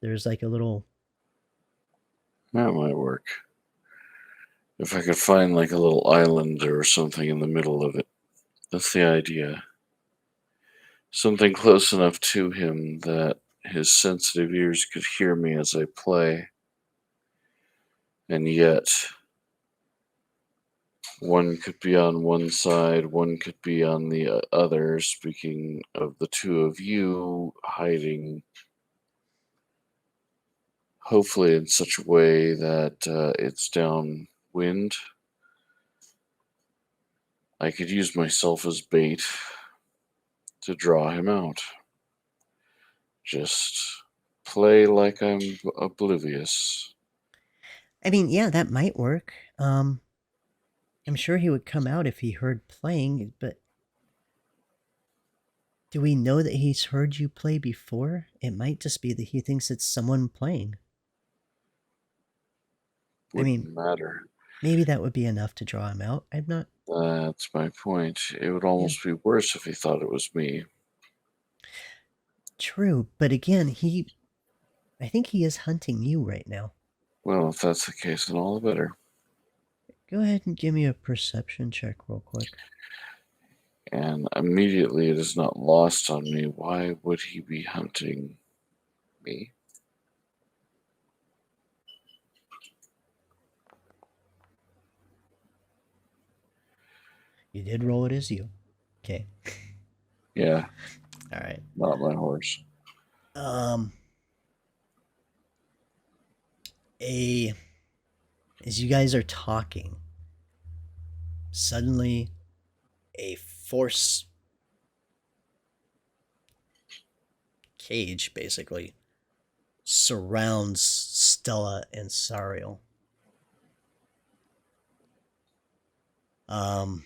there's like a little. That might work. If I could find like a little island or something in the middle of it. That's the idea. Something close enough to him that his sensitive ears could hear me as I play. And yet, one could be on one side, one could be on the other. Speaking of the two of you hiding, hopefully in such a way that it's downwind. I could use myself as bait to draw him out. Just play like I'm oblivious. I mean, yeah, that might work. I'm sure he would come out if he heard playing, but do we know that he's heard you play before? It might just be that he thinks it's someone playing. I mean, Wouldn't matter. maybe that would be enough to draw him out. I'm not. That's my point. It would Yeah, almost be worse if he thought it was me. true. But again, I think he is hunting you right now. Well, if that's the case, then all the better. Go ahead and give me a perception check real quick. And immediately it is not lost on me. Why would he be hunting me? You did roll it as you. Okay. Yeah, All right. not my horse. Um a as you guys are talking, suddenly a force cage basically surrounds Stella and Sariel. Um,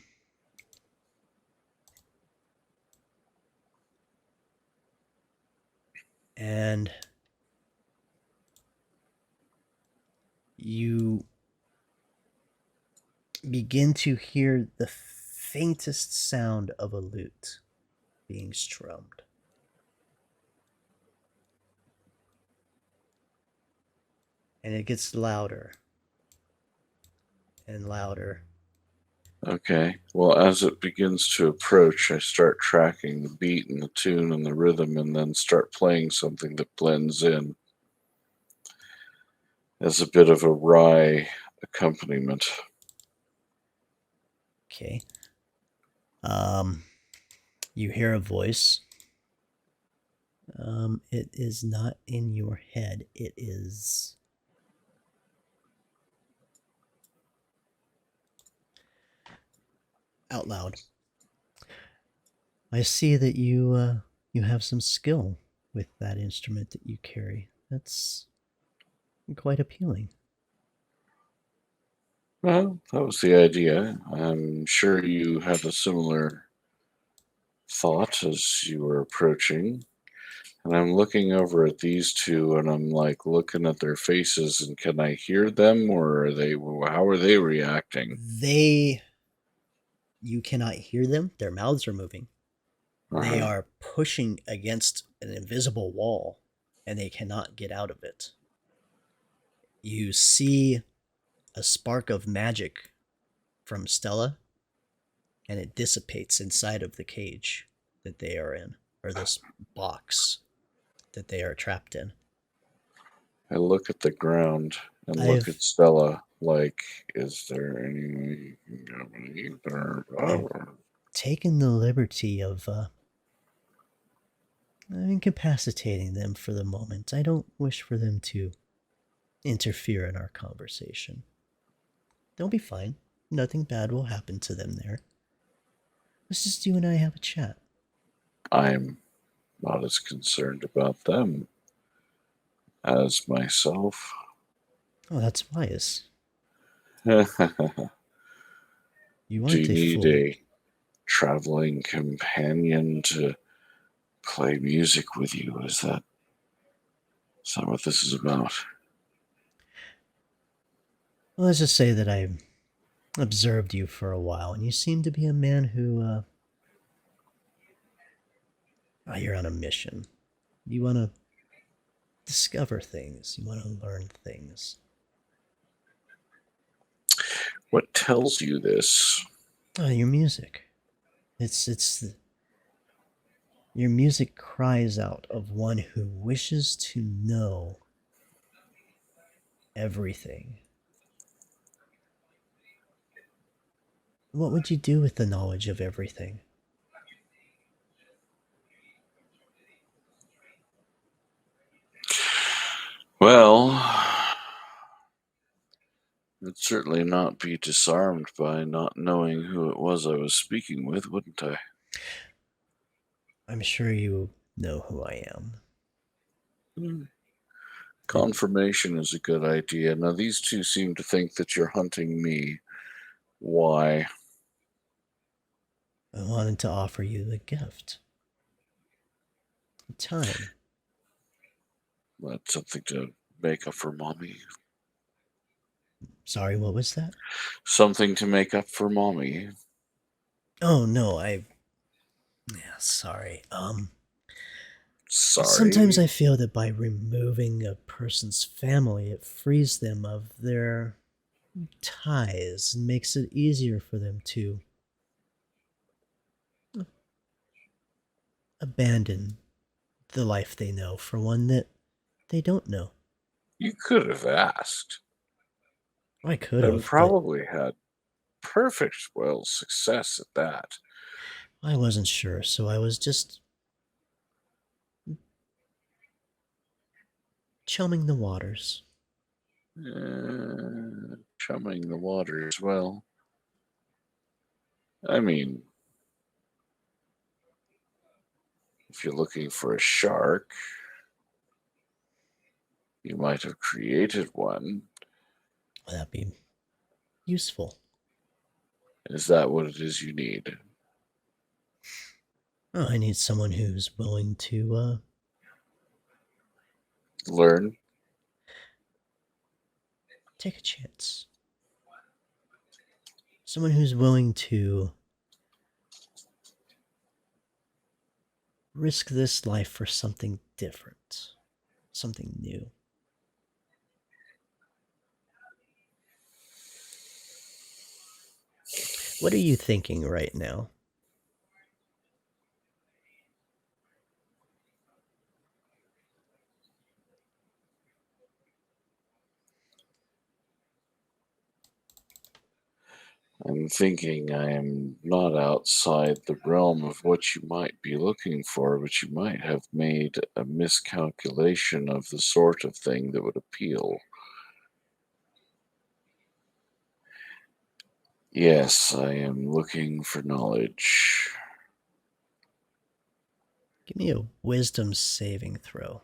and you begin to hear the faintest sound of a lute being strummed. And it gets louder and louder. Okay, well, as it begins to approach, I start tracking the beat and the tune and the rhythm and then start playing something that blends in. as a bit of a wry accompaniment. Okay. Um, you hear a voice. It is not in your head. It is out loud. I see that you have some skill with that instrument that you carry. That's quite appealing. Well, that was the idea. I'm sure you had a similar thought as you were approaching. And I'm looking over at these two and I'm like looking at their faces and can I hear them or are they, how are they reacting? They You cannot hear them. Their mouths are moving. They Uh-huh. are pushing against an invisible wall and they cannot get out of it. You see a spark of magic from Stella and it dissipates inside of the cage that they are in, or this box that they are trapped in. I look at the ground and look I've at Stella like, is there any way you can get me there? I've taken the liberty of incapacitating them for the moment. I don't wish for them to interfere in our conversation. They'll be fine. Nothing bad will happen to them there. Let's just you and I have a chat. I'm not as concerned about them as myself. Oh, that's wise. Do You aren't you a need fool. a traveling companion to play music with you? Is that what this is about? Well, let's just say that I observed you for a while, and you seem to be a man who, you're on a mission. You want to discover things. You want to learn things. What tells you this? Your music. Your music cries out of one who wishes to know everything. What would you do with the knowledge of everything? Well, I'd certainly not be disarmed by not knowing who it was I was speaking with, wouldn't I? I'm sure you know who I am. Hmm. I, Confirmation is a good idea. Now, these two seem to think that you're hunting me. Why? I wanted to offer you the gift. Time. That's something to make up for mommy. Sorry, what was that? Something to make up for mommy. Oh no, yeah, sorry. Sometimes Sorry. I feel that by removing a person's family, it frees them of their ties and makes it easier for them to abandon the life they know for one that they don't know. You could have asked I could and have, but probably had perfect, well, success at that. I wasn't sure, so I was just chumming the waters. Chumming the water as well. I mean, if you're looking for a shark, you might have created one. Would that be useful? Is that what it is you need? Oh, I need someone who's willing to Learn? take a chance. Someone who's willing to risk this life for something different, something new. What are you thinking right now? I'm thinking I am not outside the realm of what you might be looking for, but you might have made a miscalculation of the sort of thing that would appeal. Yes, I am looking for knowledge. Give me a wisdom saving throw.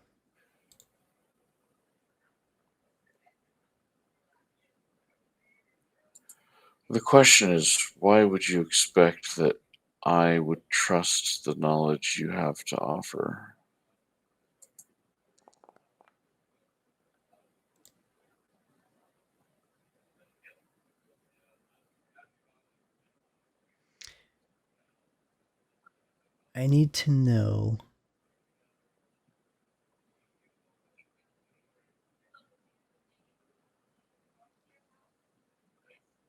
The question is, why would you expect that I would trust the knowledge you have to offer? I need to know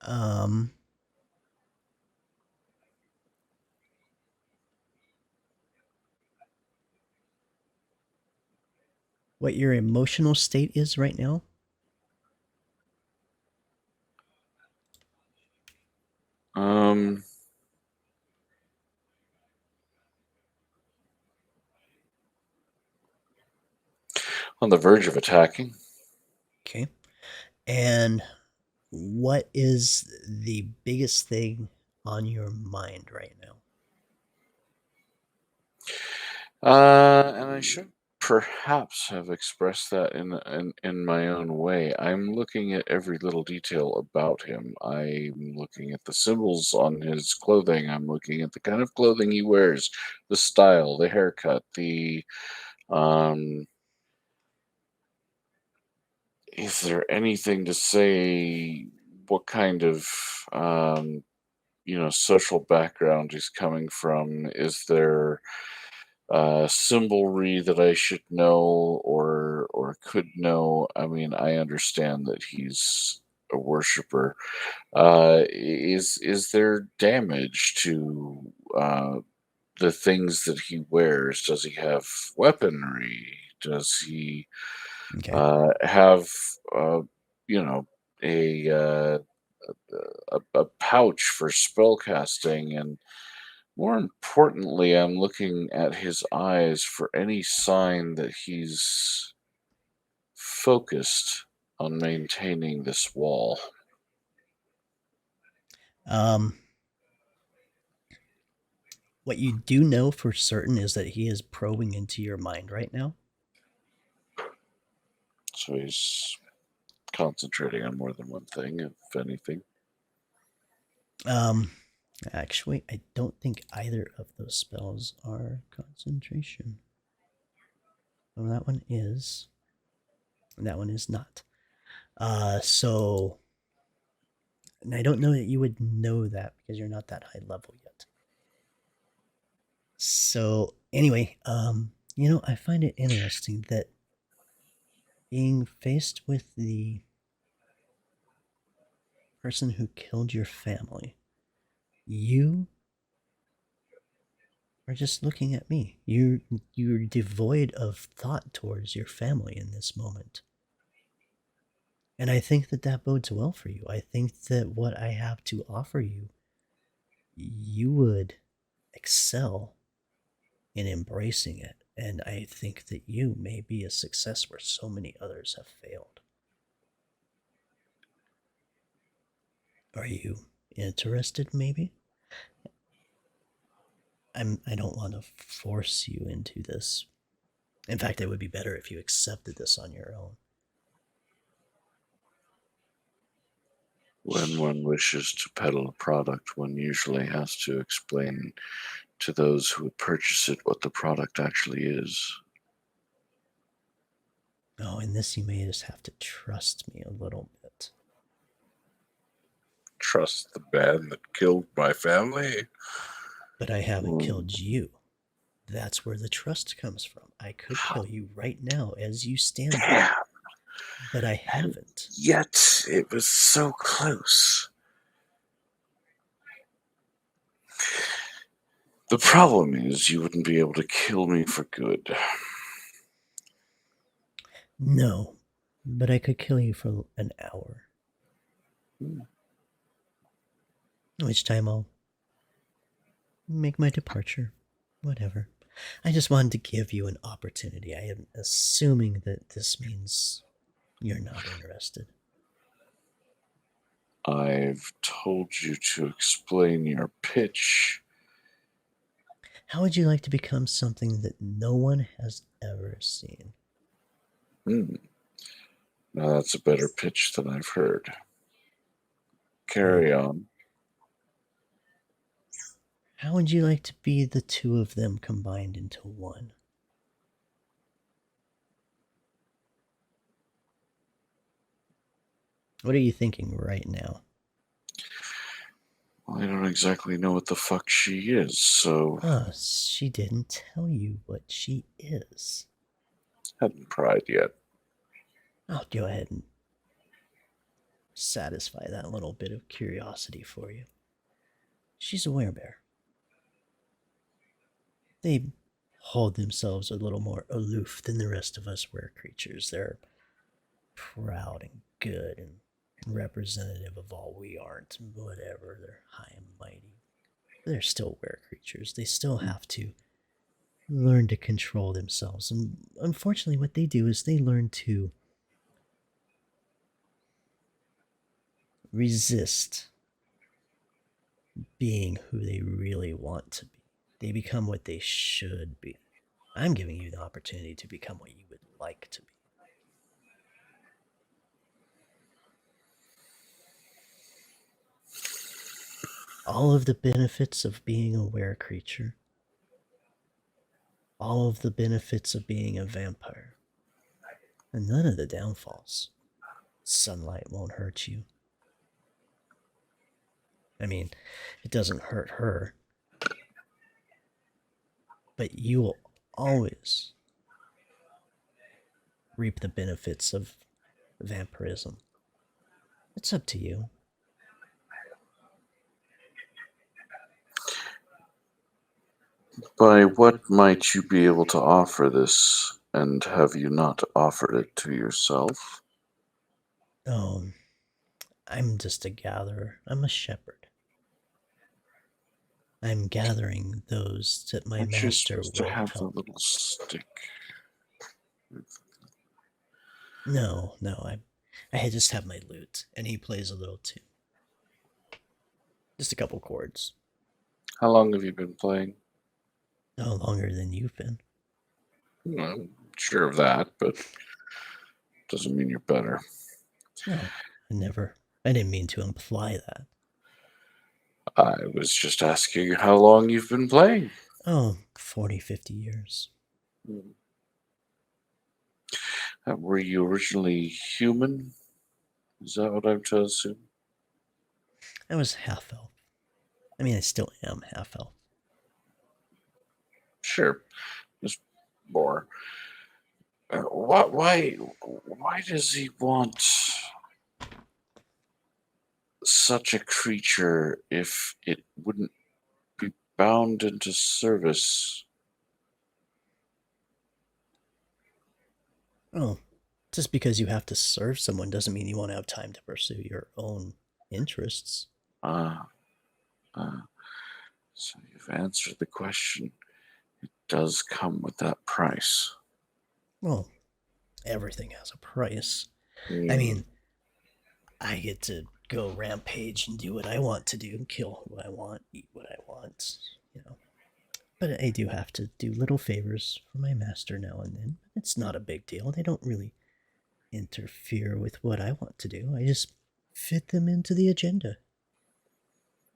um what your emotional state is right now. Um, on the verge of attacking. Okay. And what is the biggest thing on your mind right now? And I should perhaps have expressed that in my own way. I'm looking at every little detail about him. I'm looking at the symbols on his clothing. I'm looking at the kind of clothing he wears, the style, the haircut, the um. Is there anything to say what kind of social background he's coming from? Is there symbolry that I should know or could know? I mean, I understand that he's a worshiper. Is there damage to the things that he wears? Does he have weaponry? Does he Okay. have uh, you know a, uh, a pouch for spell casting? And more importantly, I'm looking at his eyes for any sign that he's focused on maintaining this wall. Um what you do know for certain is that he is probing into your mind right now. So he's concentrating on more than one thing, if anything. Um actually, I don't think either of those spells are concentration. Well, that one is. And that one is not. So and I don't know that you would know that because you're not that high level yet. So anyway, I find it interesting that being faced with the person who killed your family, you are just looking at me. You're devoid of thought towards your family in this moment. And I think that that bodes well for you. I think that what I have to offer you, you would excel in embracing it. And I think that you may be a success where so many others have failed. Are you interested, maybe? I don't want to force you into this. In fact, it would be better if you accepted this on your own. When one wishes to peddle a product, one usually has to explain to those who would purchase it what the product actually is. Oh, in this, you may just have to trust me a little bit. Trust the man that killed my family? But I haven't Mm. killed you. That's where the trust comes from. I could kill you right now as you stand there, Damn. but I And haven't. yet it was so close. The problem is you wouldn't be able to kill me for good. No, but I could kill you for an hour. Hmm. Which time I'll make my departure. Whatever. I just wanted to give you an opportunity. I am assuming that this means you're not interested. I've told you to explain your pitch. How would you like to become something that no one has ever seen? Hmm. Now that's a better pitch than I've heard. Carry on. How would you like to be the two of them combined into one? What are you thinking right now? Well, I don't exactly know what the fuck she is, so She didn't tell you what she is. hadn't tried yet. I'll go ahead and satisfy that little bit of curiosity for you. She's a werebear. They hold themselves a little more aloof than the rest of us were creatures. They're proud and good and representative of all we aren't. Whatever, they're high and mighty. They're still were creatures. They still have to learn to control themselves. And unfortunately, what they do is they learn to resist being who they really want to be. They become what they should be. I'm giving you the opportunity to become what you would like to be. All of the benefits of being a were creature, all of the benefits of being a vampire, and none of the downfalls. Sunlight won't hurt you. I mean, it doesn't hurt her, but you will always reap the benefits of vampirism. It's up to you. By what might you be able to offer this, and have you not offered it to yourself? Oh, I'm just a gatherer. I'm a shepherd. I'm gathering those that my Aren't you master supposed to will have the help. little stick? No, I just have my lute, and he plays a little tune. Just a couple chords. How long have you been playing? No longer than you've been. I'm sure of that, but doesn't mean you're better. No, I didn't mean to imply that. I was just asking how long you've been playing. Oh, 40, 50 years. Were you originally human? Is that what I'm to assume? I was half elf. I mean, I still am half elf. Sure. Just more. Why does he want such a creature if it wouldn't be bound into service? Oh, just because you have to serve someone doesn't mean you won't have time to pursue your own interests. Ah, so you've answered the question. It does come with that price. Well, everything has a price. I Hmm. mean, I get to go rampage and do what I want to do, kill who I want, eat what I want, you know. But I do have to do little favors for my master now and then. It's not a big deal. They don't really interfere with what I want to do. I just fit them into the agenda.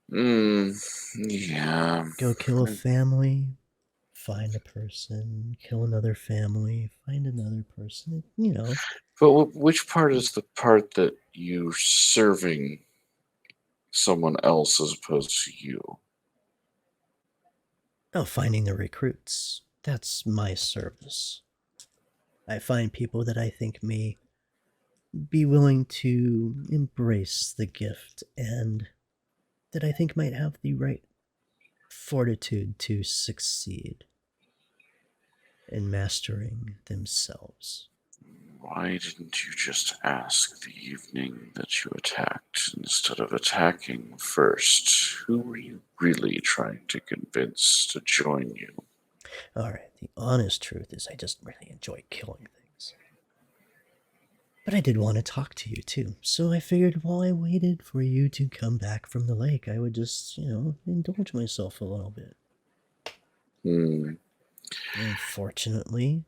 Yeah. Go kill a family, find a person, kill another family, find another person, you know. But which part is the part that you're serving someone else as opposed to you? Oh, finding the recruits. That's my service. I find people that I think may be willing to embrace the gift and that I think might have the right fortitude to succeed in mastering themselves. Why didn't you just ask the evening that you attacked instead of attacking first? Who were you really trying to convince to join you? Alright, the honest truth is I just really enjoy killing things. But I did want to talk to you too, so I figured while I waited for you to come back from the lake, I would just, indulge myself a little bit. Hmm. Unfortunately,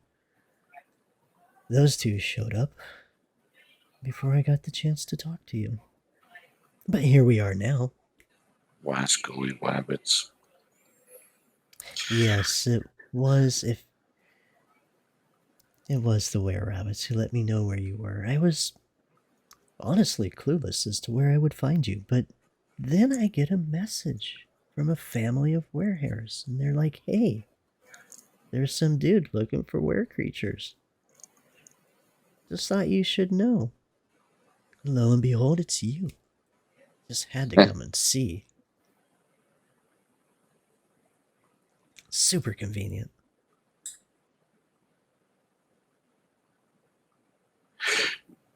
those two showed up before I got the chance to talk to you. But here we are now. Wascally wabbits. Yes, it was if it was the were rabbits who let me know where you were. I was honestly clueless as to where I would find you, but then I get a message from a family of werehares, and they're like, hey, there's some dude looking for were creatures. Just thought you should know. Lo and behold, it's you. Just had to come and see. Super convenient.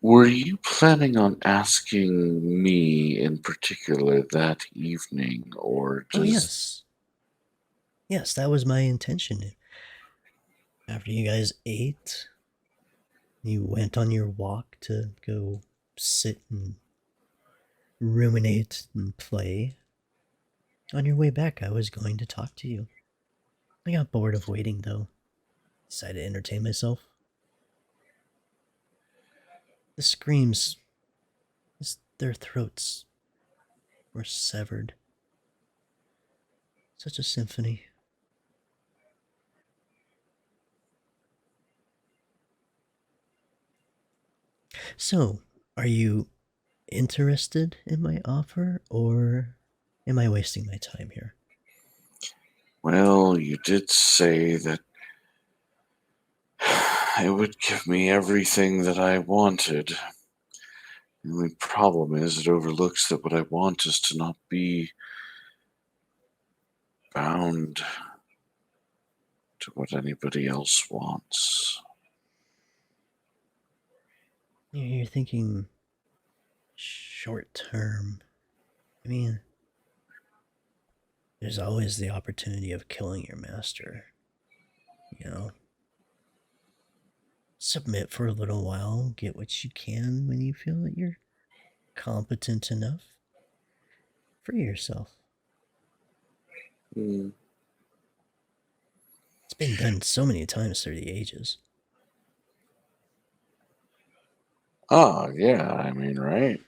Were you planning on asking me in particular that evening, or Oh, does... yes. Yes, that was my intention. After you guys ate, you went on your walk to go sit and ruminate and play. On your way back, I was going to talk to you. I got bored of waiting, though. Decided to entertain myself. The screams, their throats were severed. Such a symphony. So, are you interested in my offer, or am I wasting my time here? Well, you did say that it would give me everything that I wanted. The only problem is it overlooks that what I want is to not be bound to what anybody else wants. You're thinking short term. I mean, there's always the opportunity of killing your master. You know, submit for a little while, get what you can when you feel that you're competent enough. Free yourself. Hmm. It's been done so many times through the ages. Ah, yeah, I mean, right?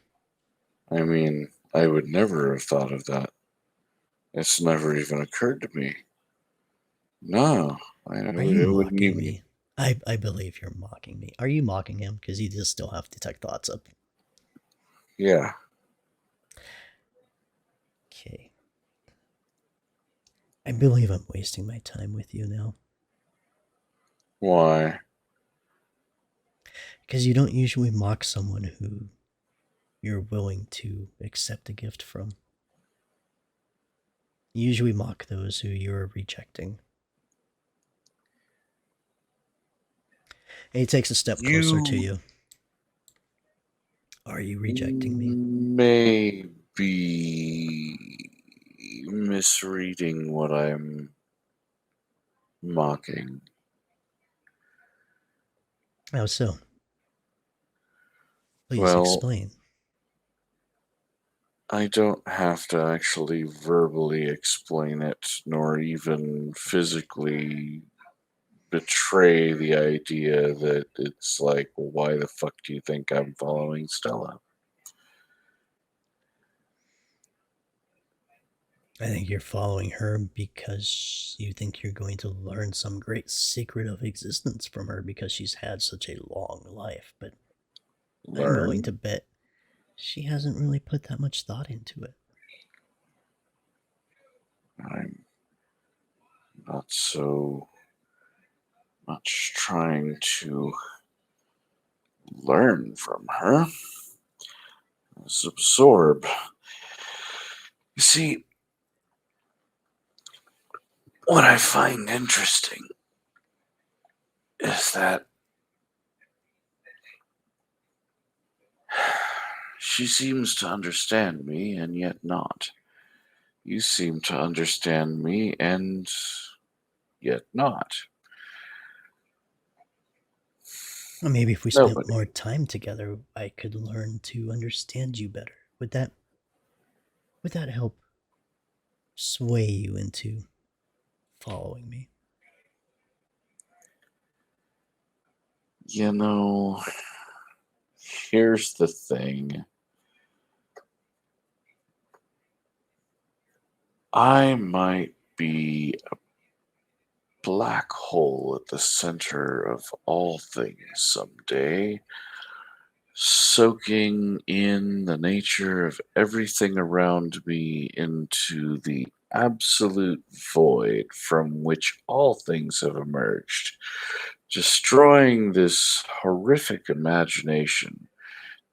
I mean, I would never have thought of that. It's never even occurred to me. No, Are you it wouldn't mocking even. me? I believe you're mocking me. Are you mocking him? Because you just still have detect thoughts up. Yeah. Okay. I believe I'm wasting my time with you now. Why? Because you don't usually mock someone who you're willing to accept a gift from. You usually mock those who you're rejecting. And he takes a step closer to You you. Are you rejecting me? may be misreading what I'm mocking. How so? Please Well, explain. I don't have to actually verbally explain it, nor even physically betray the idea that it's like, well, why the fuck do you think I'm following Stella? I think you're following her because you think you're going to learn some great secret of existence from her because she's had such a long life. But I'm willing Learn? to bet she hasn't really put that much thought into it. I'm not so much trying to learn from her as absorb. You see, what I find interesting is that She seems to understand me and yet not. You seem to understand me and yet not. Well, maybe if we spent Nobody. more time together, I could learn to understand you better. Would that help sway you into following me? You know, here's the thing. I might be a black hole at the center of all things someday, soaking in the nature of everything around me into the absolute void from which all things have emerged, destroying this horrific imagination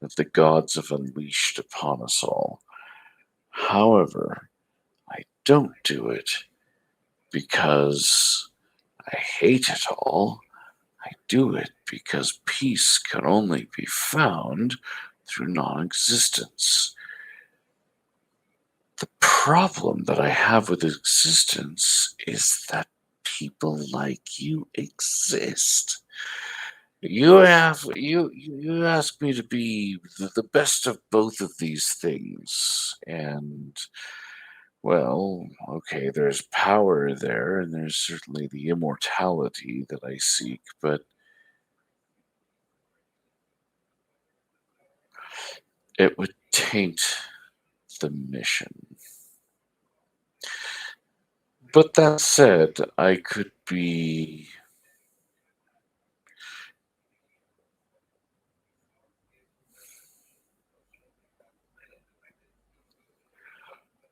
that the gods have unleashed upon us all. However, I don't do it because I hate it all. I do it because peace can only be found through non existence. The problem that I have with existence is that people like you exist. You ask me to be the best of both of these things, and well, okay, there's power there, and there's certainly the immortality that I seek, but it would taint the mission. But that said, I could be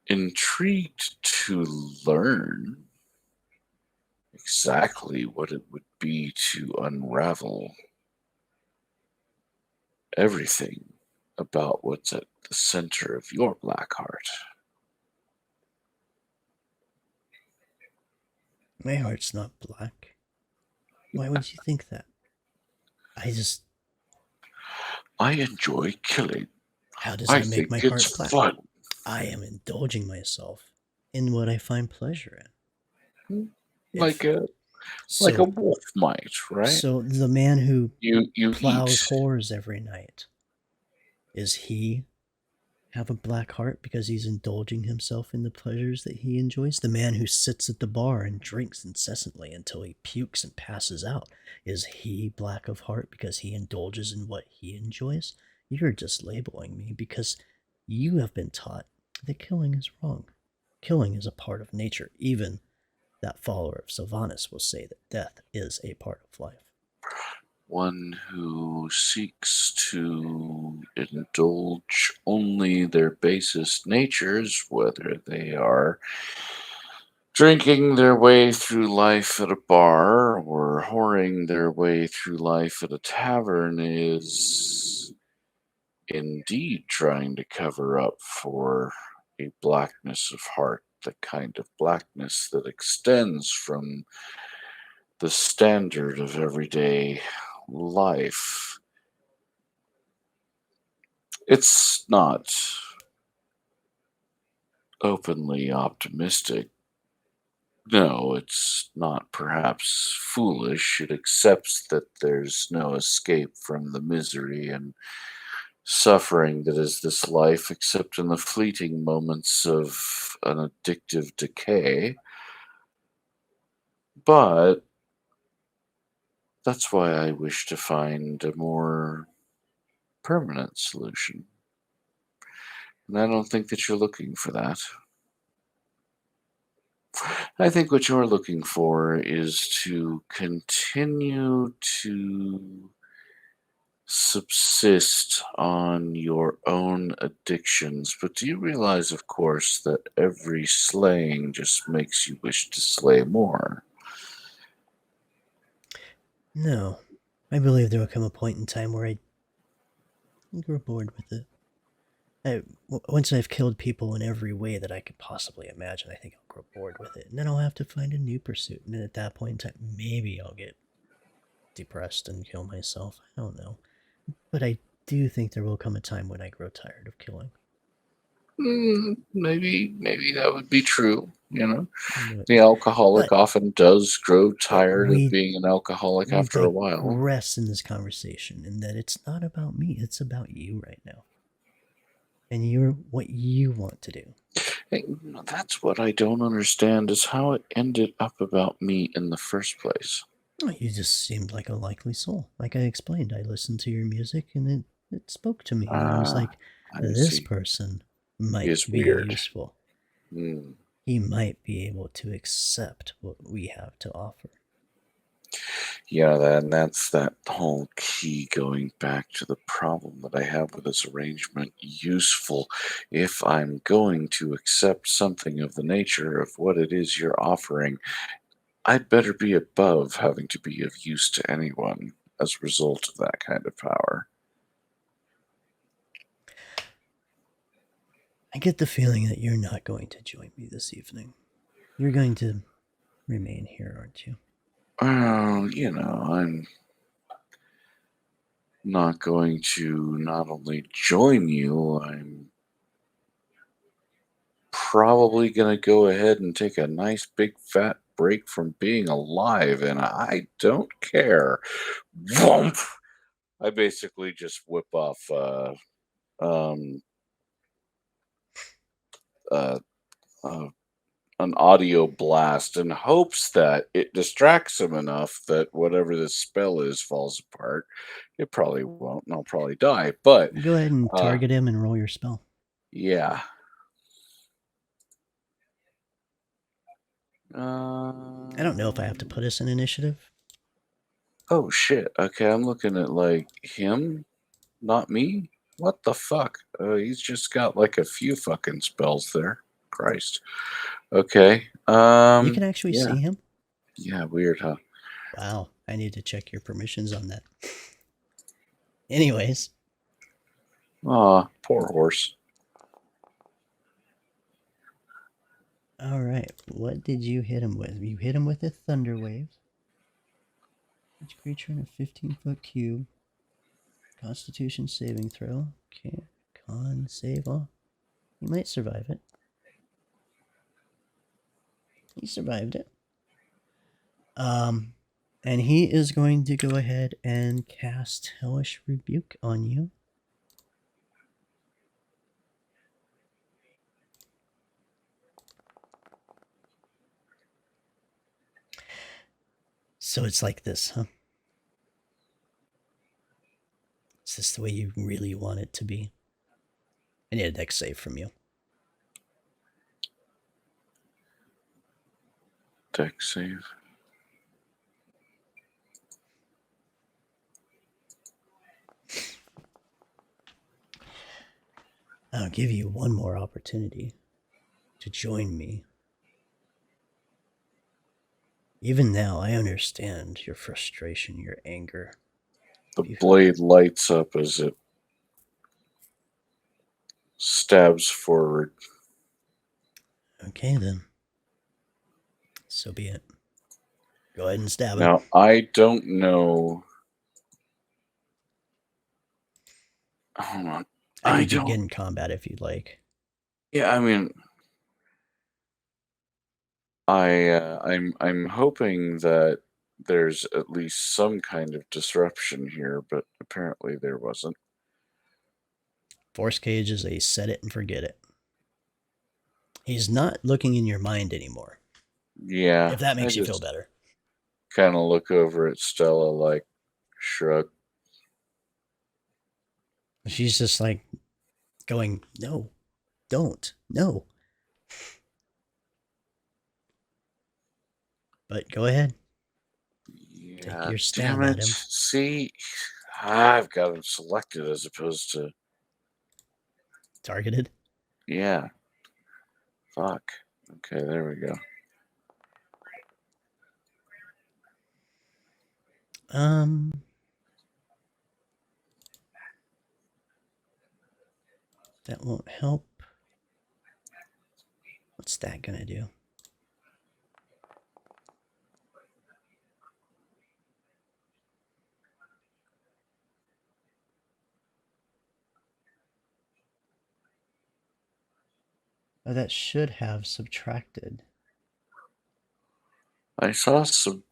intrigued to learn exactly what it would be to unravel everything about what's at the center of your black heart. My heart's not black. Why would you think that? I just. I enjoy killing. How does I that make think my it's heart black? fun. I am indulging myself in what I find pleasure in. Like If a so, wolf might, right? so the man who You eat. plows whores every night, is he have a black heart because he's indulging himself in the pleasures that he enjoys? The man who sits at the bar and drinks incessantly until he pukes and passes out, is he black of heart because he indulges in what he enjoys? You're just labeling me because you have been taught that killing is wrong. Killing is a part of nature. Even that follower of Sylvanus will say that death is a part of life. One who seeks to indulge only their basest natures, whether they are drinking their way through life at a bar or whoring their way through life at a tavern, is indeed trying to cover up for a blackness of heart, the kind of blackness that extends from the standard of everyday life. It's not openly optimistic. No, it's not perhaps foolish. It accepts that there's no escape from the misery and suffering that is this life, except in the fleeting moments of an addictive decay. But that's why I wish to find a more permanent solution. And I don't think that you're looking for that. I think what you're looking for is to continue to subsist on your own addictions. But do you realize, of course, that every slaying just makes you wish to slay more? No, I believe there will come a point in time where I grow bored with it. Once I've killed people in every way that I could possibly imagine, I think I'll grow bored with it. And then I'll have to find a new pursuit. And then at that point in time, maybe I'll get depressed and kill myself. I don't know. But do think there will come a time when I grow tired of killing. Maybe that would be true. But, The alcoholic but often does grow tired of we being an alcoholic we after a take while. rest in this conversation in that it's not about me, it's about you right now. And you're what you want to do. Hey, that's what I don't understand is how it ended up about me in the first place. Oh, you just seemed like a likely soul. Like I explained, I listened to your music and it spoke to me. And I was Ah, like, I this see. person He might is be weird. useful. Hmm. He might be able to accept what we have to offer. Yeah, and that's that whole key going back to the problem that I have with this arrangement. Useful. If I'm going to accept something of the nature of what it is you're offering, I'd better be above having to be of use to anyone as a result of that kind of power. I get the feeling that you're not going to join me this evening. You're going to remain here, aren't you? Well, I'm not going to not only join you, I'm probably going to go ahead and take a nice big fat break from being alive, and I don't care. Whomp! I basically just whip off um, uh, uh, an audio blast in hopes that it distracts him enough that whatever this spell is falls apart. It probably won't, and I'll probably die. But Go ahead and uh, target him and roll your spell. yeah. I don't know if I have to put us in initiative. Oh shit. Okay, I'm looking at like him, not me. What the fuck? He's just got like a few fucking spells there. Christ. Okay. You can actually Yeah. see him? Yeah, weird, huh? Wow, I need to check your permissions on that. Anyways, Aw, poor horse. all right. What did you hit him with? You hit him with a thunder wave. Each creature in a 15-foot cube. Constitution saving throw. Okay. Con save. Oh, he might survive it. He survived it. And he is going to go ahead and cast Hellish Rebuke on you. So it's like this, huh? Is this the way you really want it to be? I need a dex save from you. Dex save. I'll give you one more opportunity to join me. Even now, I understand your frustration, your anger. The blade lights up as it stabs forward. Okay, then. So be it. Go ahead and stab him. Now, I don't know. Hold on. I I can don't. begin combat if you'd like. Yeah, I mean, I'm hoping that there's at least some kind of disruption here, but apparently there wasn't. Force Cage is a set it and forget it. He's not looking in your mind anymore, Yeah, if that I makes you feel just better. kind of look over at Stella like shrug. She's just like going, no, don't, no. But go ahead, take Yeah, your damn stab at it. him. See, I've got him selected as opposed to Targeted. yeah. Fuck. Okay, there we go. Um, that won't help. What's that gonna do? Oh, that should have subtracted. I saw some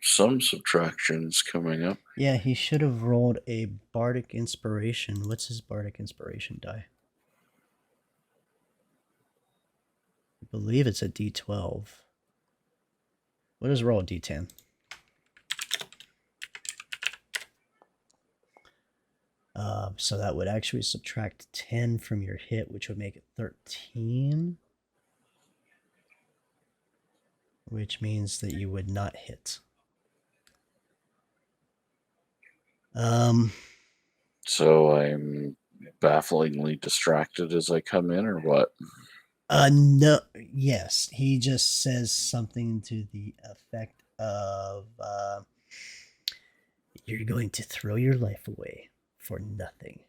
subtractions coming up. Yeah, he should have rolled a Bardic Inspiration. What's his Bardic Inspiration die? I believe it's a D12. What does roll a D10? So that would actually subtract 10 from your hit, which would make it 13. Which means that you would not hit. So I'm bafflingly distracted as I come in, or what? No, yes, he just says something to the effect of, you're going to throw your life away for nothing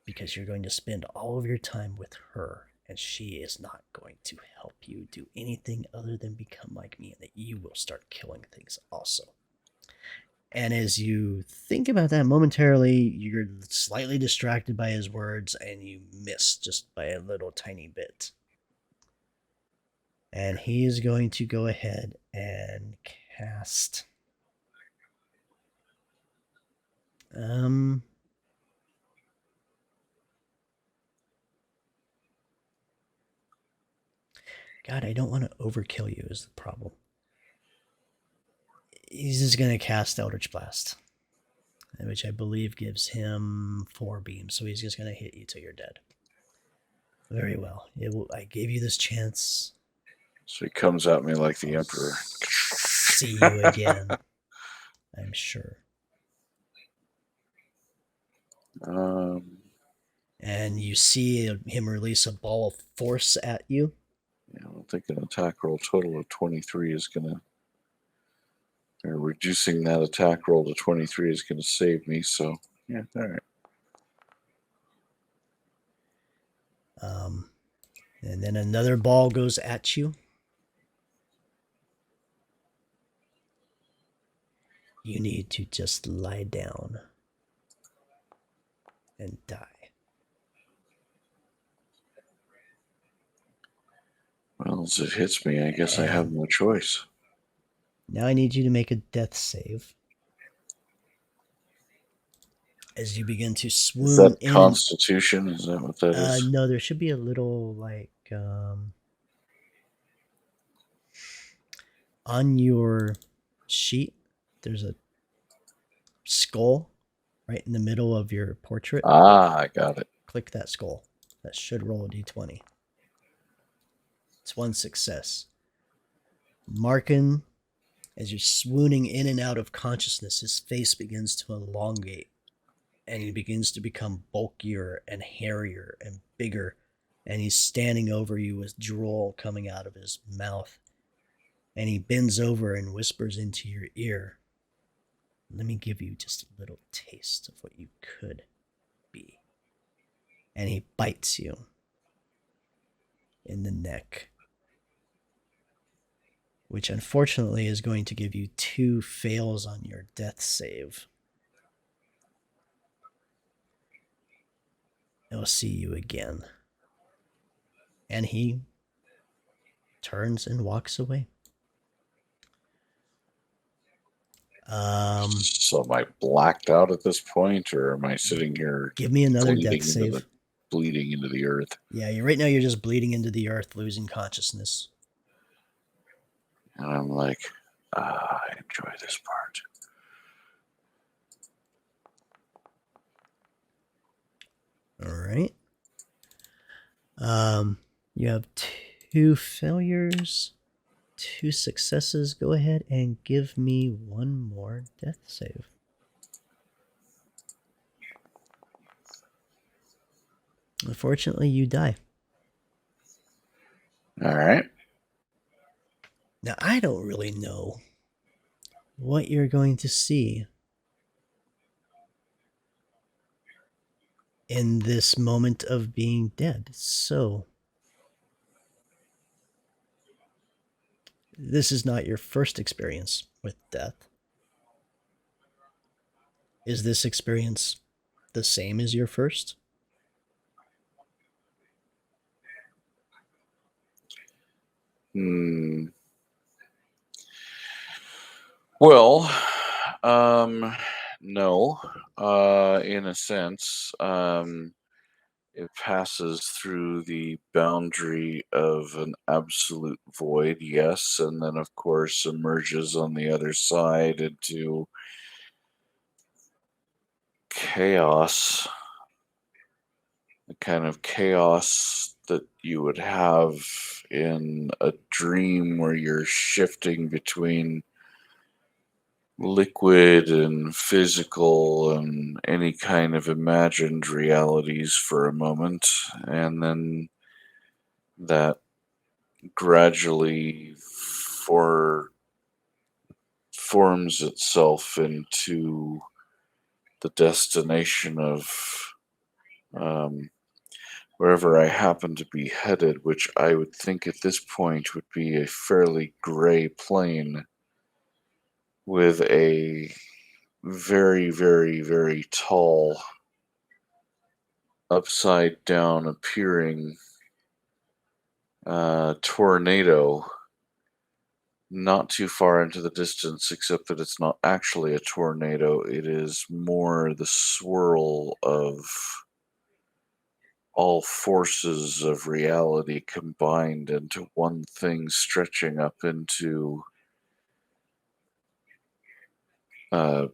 because you're going to spend all of your time with her, and she is not going to help you do anything other than become like me, and that you will start killing things also. And as you think about that momentarily, you're slightly distracted by his words and you miss just by a little tiny bit. And he is going to go ahead and cast. God, I don't want to overkill you is the problem. He's just going to cast Eldritch Blast, which I believe gives him 4 beams. So he's just going to hit you till you're dead. Very well. I gave you this chance. So he comes at me like the Emperor. See you again, I'm sure. And you see him release a ball of force at you. Yeah, I don't think an attack roll total of 23 is going to... reducing that attack roll to 23 is going to save me, so yeah, all right. And then another ball goes at you. You need to just lie down and die. Well, as it hits me, I guess I have no choice. Now I need you to make a death save. As you begin to swoon is that in. Constitution? Is that what that is? No, there should be a little on your sheet. There's a skull right in the middle of your portrait. Ah, I got it. Click that skull. That should roll a d20. It's 1 success. Markin, as you're swooning in and out of consciousness, his face begins to elongate, and he begins to become bulkier and hairier and bigger, and he's standing over you with drool coming out of his mouth, and he bends over and whispers into your ear, "Let me give you just a little taste of what you could be." And he bites you in the neck, which unfortunately is going to give you 2 fails on your death save. I'll see you again. And he turns and walks away. So am I blacked out at this point, or am I sitting here? Give me another death save. Bleeding into the earth. Yeah, right now you're just bleeding into the earth, losing consciousness. And I'm like, I enjoy this part. All right. You have 2 failures, 2 successes. Go ahead and give me 1 more death save. Unfortunately, you die. All right. Now, I don't really know what you're going to see in this moment of being dead. So, this is not your first experience with death. Is this experience the same as your first? Hmm. Well, no. In a sense, it passes through the boundary of an absolute void, yes, and then of course emerges on the other side into chaos, the kind of chaos that you would have in a dream where you're shifting between liquid and physical and any kind of imagined realities for a moment, and then that gradually forms itself into the destination of um, wherever I happen to be headed, which I would think at this point would be a fairly gray plain with a very, very, very tall, upside down appearing tornado not too far into the distance, except that it's not actually a tornado. It is more the swirl of all forces of reality combined into one thing, stretching up into uh,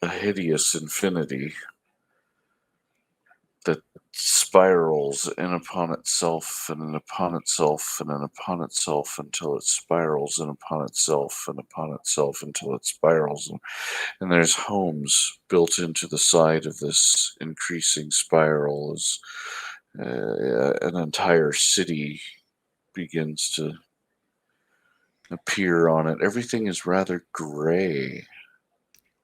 a hideous infinity that spirals in upon itself and in upon itself and in upon itself until it spirals in upon itself and upon itself until it spirals. And there's homes built into the side of this increasing spiral as an entire city begins to appear on it. Everything is rather gray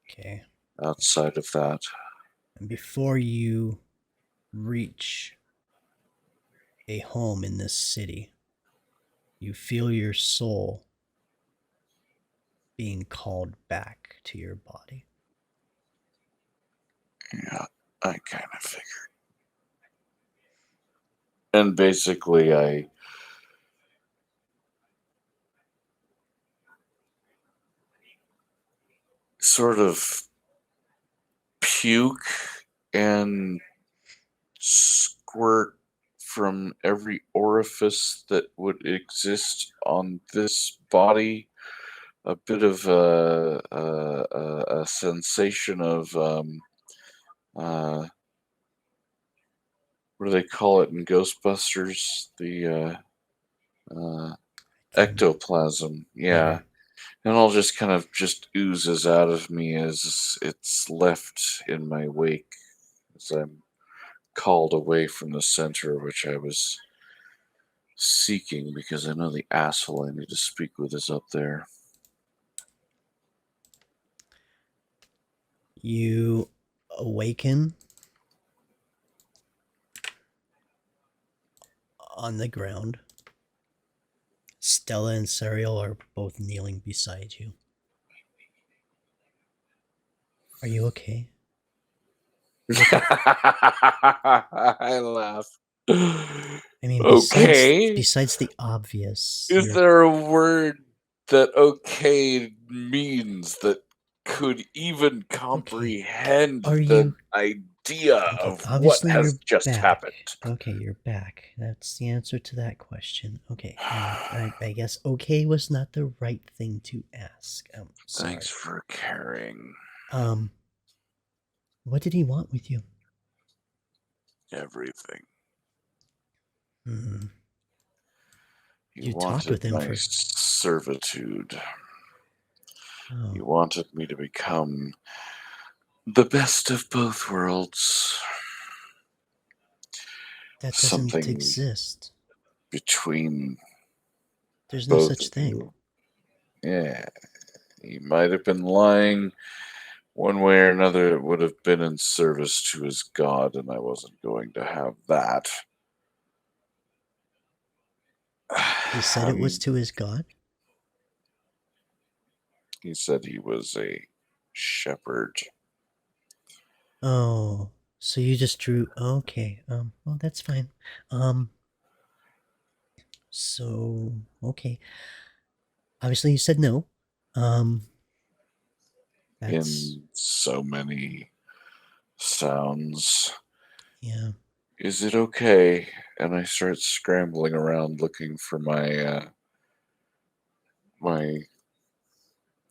Okay. outside of that. And before you reach a home in this city, you feel your soul being called back to your body. Yeah, I kind of figured. And basically, I sort of puke and squirt from every orifice that would exist on this body. A bit of a sensation of uh, what do they call it in Ghostbusters? The Can ectoplasm. Yeah. And all just kind of just oozes out of me as it's left in my wake as I'm called away from the center which I was seeking because I know the asshole I need to speak with is up there. you awaken on the ground. Stella and Serial are both kneeling beside you. Are you okay? I laugh. I mean, Okay. besides the obvious, Is you're there a word that okay means that could even okay. comprehend Are the you idea okay? of what Obviously, has you're just back. happened? Okay, you're back. That's the answer to that question. Okay, I guess okay was not the right thing to ask. Thanks Sorry. for caring. Um, what did he want with you? Everything. Hmm. He You talked wanted with him my for. servitude. He Oh, wanted me to become the best of both worlds. that doesn't Something exist. between There's no both such of thing. you. Yeah, he might have been lying. One way or another, it would have been in service to his god, and I wasn't going to have that. He said it was to his god. He said he was a shepherd. Oh, so you just drew. Okay. Well, that's fine. Um, So, okay. Obviously, you said no. Um, that's in so many sounds. yeah. Is it okay? And I start scrambling around looking for my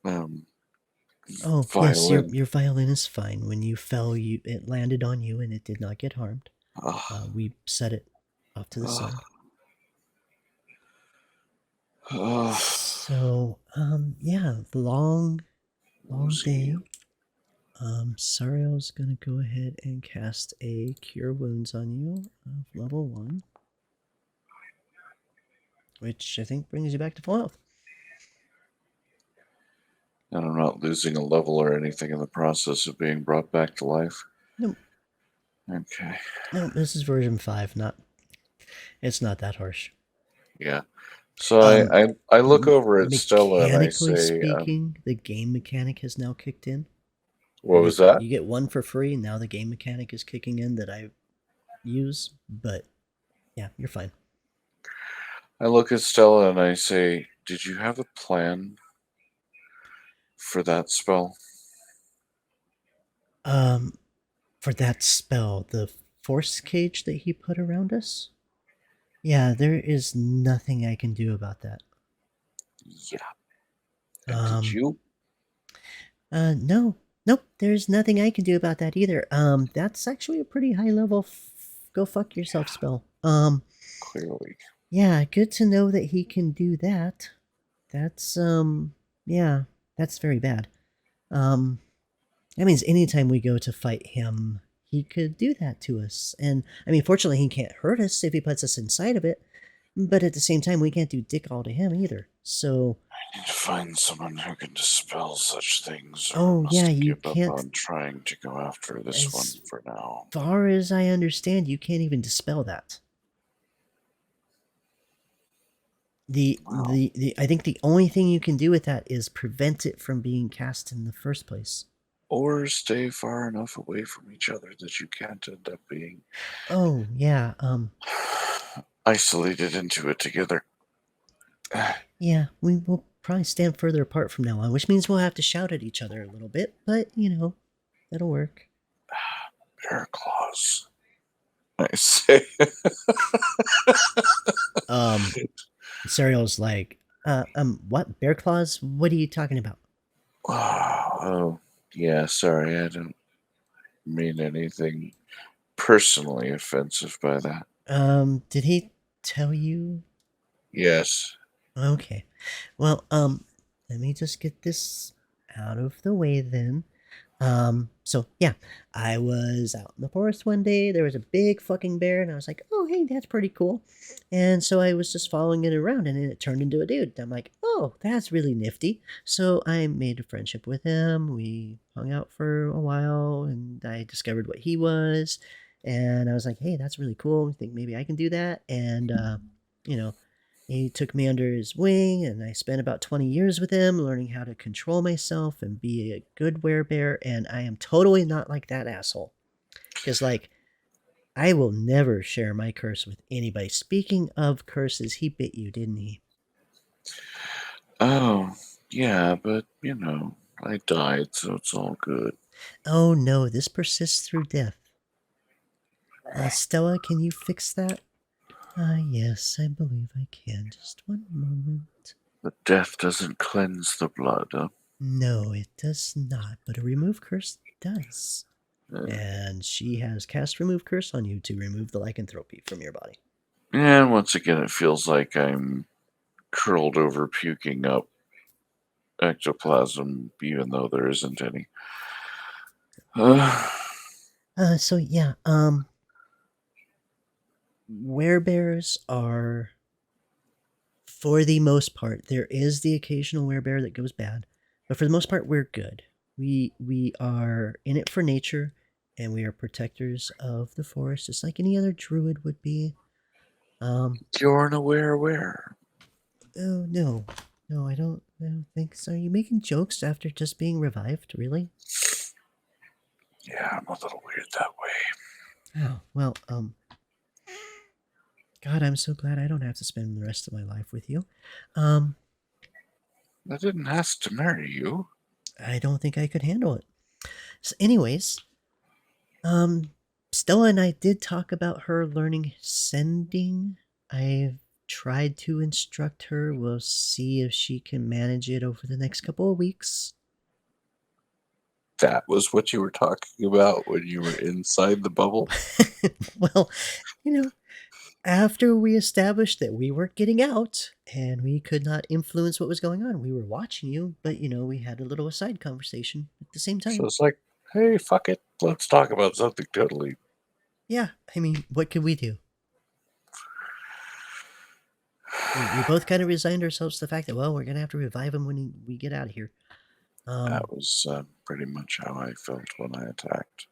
um, Oh yes, your violin. your violin is fine. When you fell, it landed on you and it did not get harmed. Ugh, We set it off to the ugh, side. ugh. So yeah, long Woozy. day. Sariel's gonna go ahead and cast a Cure Wounds on you of level 1, which I think brings you back to full health. And I'm not losing a level or anything in the process of being brought back to life. No, Okay. no, this is version 5. It's not that harsh. Yeah. So Um, I look over at Stella and I Mechanically say, speaking, the game mechanic has now kicked in. what was that? You get one for free. Now the game mechanic is kicking in that I use, but yeah, you're fine. I look at Stella and I say, did you have a plan for that spell? Um, for that spell, the force cage that he put around us. Yeah, there is nothing I can do about that. Yeah. And did Um, you? no, nope. There's nothing I can do about that either. That's actually a pretty high level. Go fuck yourself spell. Clearly. Yeah, good to know that he can do that. That's yeah, that's very bad. Um, that means anytime we go to fight him, he could do that to us. And I mean, fortunately, he can't hurt us if he puts us inside of it. But at the same time, we can't do dick all to him either. So, I need to find someone who can dispel such things, or oh yeah, must you give up can't. on trying to go after this one As for now. far as I understand, you can't even dispel that. Well, I think the only thing you can do with that is prevent it from being cast in the first place. or stay far enough away from each other that you can't end up being Oh yeah, isolated into it together. yeah, we will probably stand further apart from now on, which means we'll have to shout at each other a little bit, but that'll work. Bear claws. I say. Um, Serial's like, what? Bear claws? What are you talking about? Oh, yeah, sorry, I didn't mean anything personally offensive by that. Did he tell you? Yes. Okay. Well, let me just get this out of the way then. So yeah, I was out in the forest one day. There was a big fucking bear, and I was like, "Oh, hey, that's pretty cool." And so I was just following it around, and then it turned into a dude. I'm like, "Oh, that's really nifty." So I made a friendship with him. We hung out for a while, and I discovered what he was. And I was like, "Hey, that's really cool. I think maybe I can do that." And you know, he took me under his wing, and I spent about 20 years with him learning how to control myself and be a good werebear. And I am totally not like that asshole. Because, like, I will never share my curse with anybody. Speaking of curses, he bit you, didn't he? Oh, yeah, but, I died, so it's all good. Oh no, this persists through death. Stella, can you fix that? Yes, I believe I can. Just one moment. The death doesn't cleanse the blood. No, it does not, but a remove curse does. Uh, And she has cast remove curse on you to remove the lycanthropy from your body. and once again, it feels like I'm curled over puking up ectoplasm, even though there isn't any. Uh, So yeah, werebears are, for the most part, there is the occasional werebear that goes bad, but for the most part, we're good. We are in it for nature, and we are protectors of the forest, just like any other druid would be. you're unaware where. Oh no, no, I don't think so. Are you making jokes after just being revived? Really? Yeah, I'm a little weird that way. Oh well, God, I'm so glad I don't have to spend the rest of my life with you. Um, I didn't ask to marry you. I don't think I could handle it. So anyways, um, Stella and I did talk about her learning sending. I've tried to instruct her. We'll see if she can manage it over the next couple of weeks. That was what you were talking about when you were inside the bubble? Well, you know, after we established that we weren't getting out and we could not influence what was going on, we were watching you, but we had a little aside conversation at the same So time. it's like, hey, fuck it. Let's talk about something totally. Yeah, I mean, what could we do? We both kind of resigned ourselves to the fact that, well, we're going to have to revive him when we get out of here. That was pretty much how I felt when I attacked.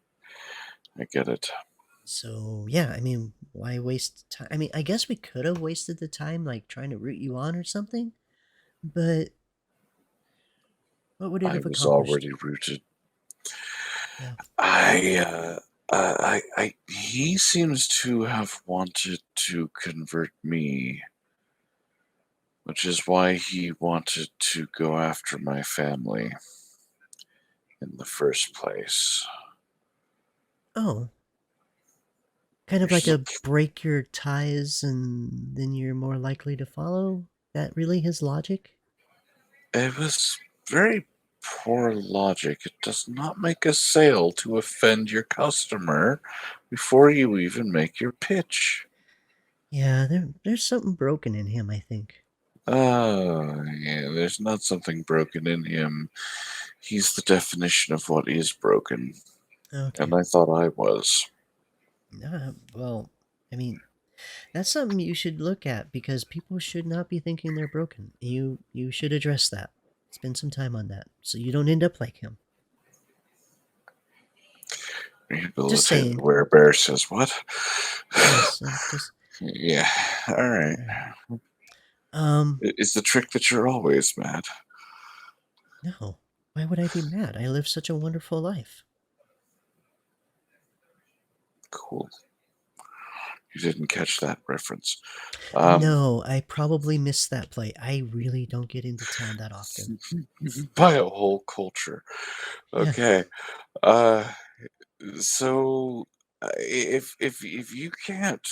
I get it. So, yeah, I mean, why waste time? I mean, I guess we could have wasted the time, like, trying to root you on or something, but what would it I have was accomplished? already rooted. Yeah. He seems to have wanted to convert me, which is why he wanted to go after my family in the first place. Oh, kind of Which like is, a break your ties and then you're more likely to follow? That really his logic? it was very poor logic. It does not make a sale to offend your customer before you even make your pitch. Yeah, there's something broken in him, I think. Oh, yeah, there's not something broken in him. He's the definition of what is broken. And Okay. I thought I was. Well, I mean, that's something you should look at because people should not be thinking they're broken. You should address that. Spend some time on that so you don't end up like him. Just Rehabilitated saying. where bear says what? Yes, just Yeah, all right. um It's the trick that you're always mad. no. Why would I be mad? I live such a wonderful life. Cool. You didn't catch that reference. No, I probably missed that play. I really don't get into town that often. By a whole culture. Yeah. Okay. Uh, so if you can't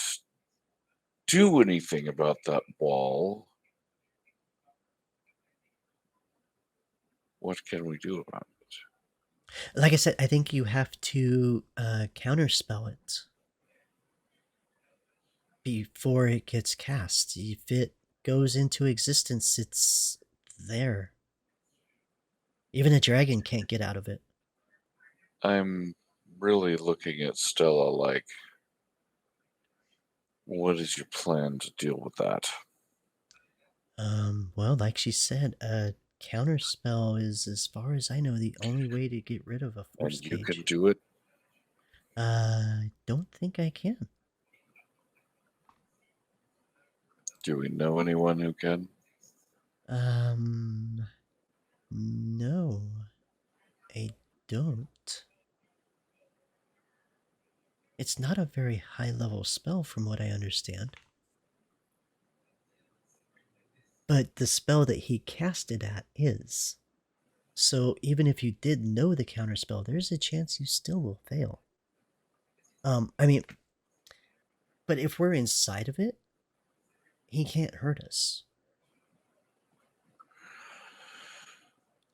do anything about that wall, what can we do about it? Like I said, I think you have to counterspell it before it gets cast. If it goes into existence, it's there. Even a dragon can't get out of it. I'm really looking at Stella like, what is your plan to deal with that? Well, like she said, a counterspell is, as far as I know, the only way to get rid of a force And you can cage. do it? I don't think I can. Do we know anyone who can? Um, no, I don't. It's not a very high level spell from what I understand. But the spell that he cast it at is. So even if you did know the counterspell, there's a chance you still will fail. I mean, but if we're inside of it, he can't hurt us.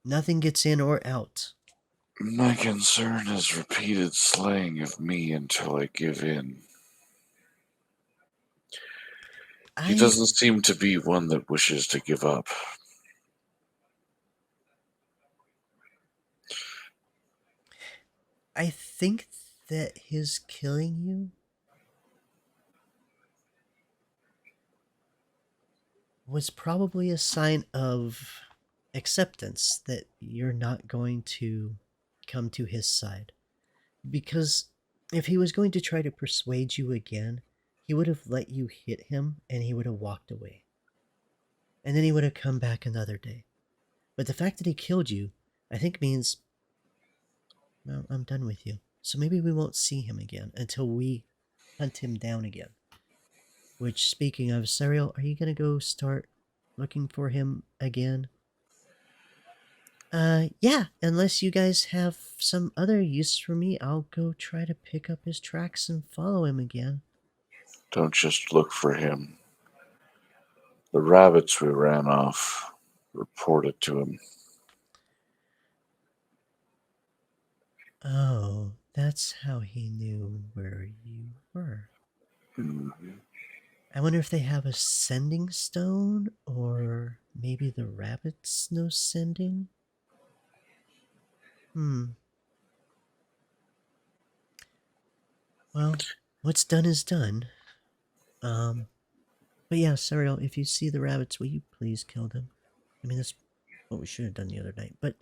Nothing gets in or out. My concern is repeated slaying of me until I give in. He I doesn't seem to be one that wishes to give up. I think that his killing you was probably a sign of acceptance that you're not going to come to his side. Because if he was going to try to persuade you again, he would have let you hit him and he would have walked away. And then he would have come back another day. But the fact that he killed you, I think means, well, I'm done with you. So maybe we won't see him again until we hunt him down again. Which, speaking of Serial, are you gonna go start looking for him again? Yeah, unless you guys have some other use for me, I'll go try to pick up his tracks and follow him again. Don't just look for him. The rabbits we ran off reported to him. Oh, that's how he knew where you were. Mhm. I wonder if they have a sending stone, or maybe the rabbits know sending? Hmm. Well, what's done is done. But yeah, Serial, if you see the rabbits, will you please kill them? I mean, that's what we should have done the other night. But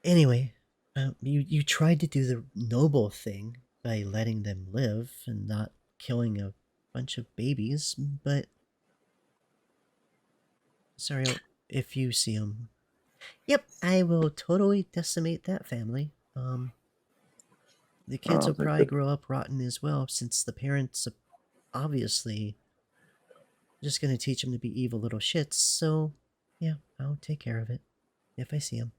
anyway, you tried to do the noble thing by letting them live and not killing a bunch of babies. But Serial, if you see them, yep, I will totally decimate that family. The kids Oh, will they probably could. grow up rotten as well, since the parents are obviously just going to teach them to be evil little shits. So, yeah, I'll take care of it if I see them.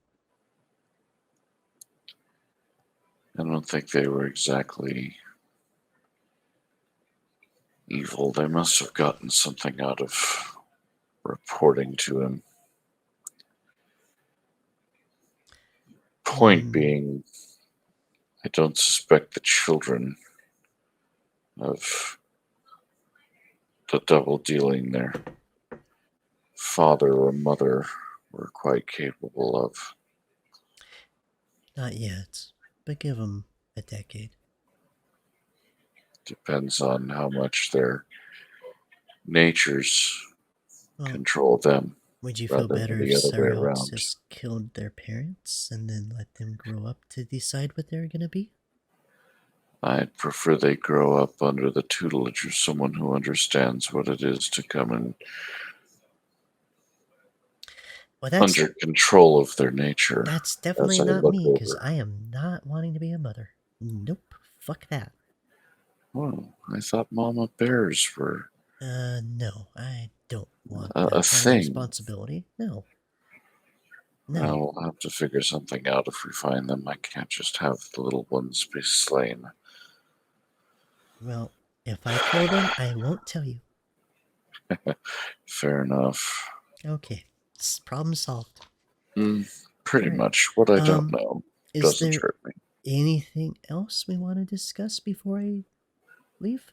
I don't think they were exactly evil. They must have gotten something out of reporting to him. Point Hmm. being, I don't suspect the children of the double dealing their father or mother were quite capable of. Not yet, but give them a decade. Depends on how much their natures Well, control them would you feel rather than better if the other way Serial around. just killed their parents and then let them grow up to decide what they're gonna be? I'd prefer they grow up under the tutelage of someone who understands what it is to come in Well, under control of their nature that's as definitely I not look me, because over. I am not wanting to be a mother. Nope, fuck that. Well, I thought mama bears were No, I don't want a that kind of thing. responsibility. No, no. Well, we'll have to figure something out if we find them. I can't just have the little ones be slain. Well, if I kill them, I won't tell you. Fair enough. Okay, problem solved. Mm, pretty All right. much. What I don't Um, know is doesn't there hurt me. anything else we want to discuss before I leave?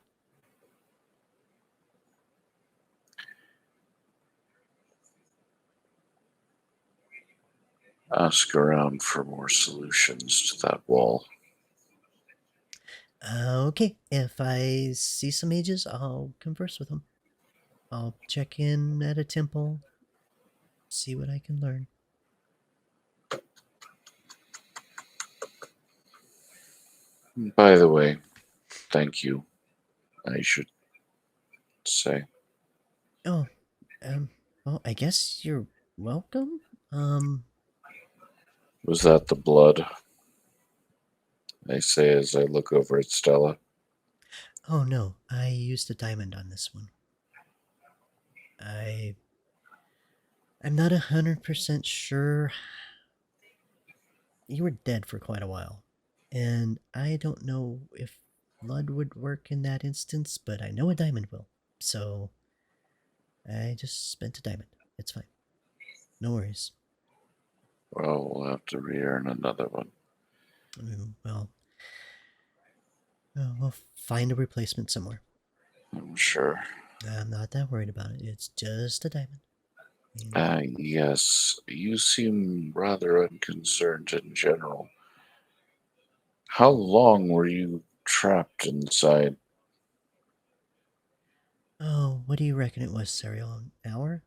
Ask around for more solutions to that wall. Okay, if I see some mages, I'll converse with them. I'll check in at a temple, see what I can learn. By the way, thank you, I should say. Oh, well, I guess you're welcome. Um, Was that the blood? I say as I look over at Stella. oh no, I used a diamond on this one. I, I'm not 100% sure. You were dead for quite a while, and I don't know if blood would work in that instance, but I know a diamond will. So I just spent a diamond. It's fine. No worries. Well, we'll have to re-earn another one. Well, we'll find a replacement somewhere. I'm sure. I'm not that worried about it. It's just a diamond. Yes, you seem rather unconcerned in general. How long were you trapped inside? Oh, what do you reckon it was, Serial? An hour?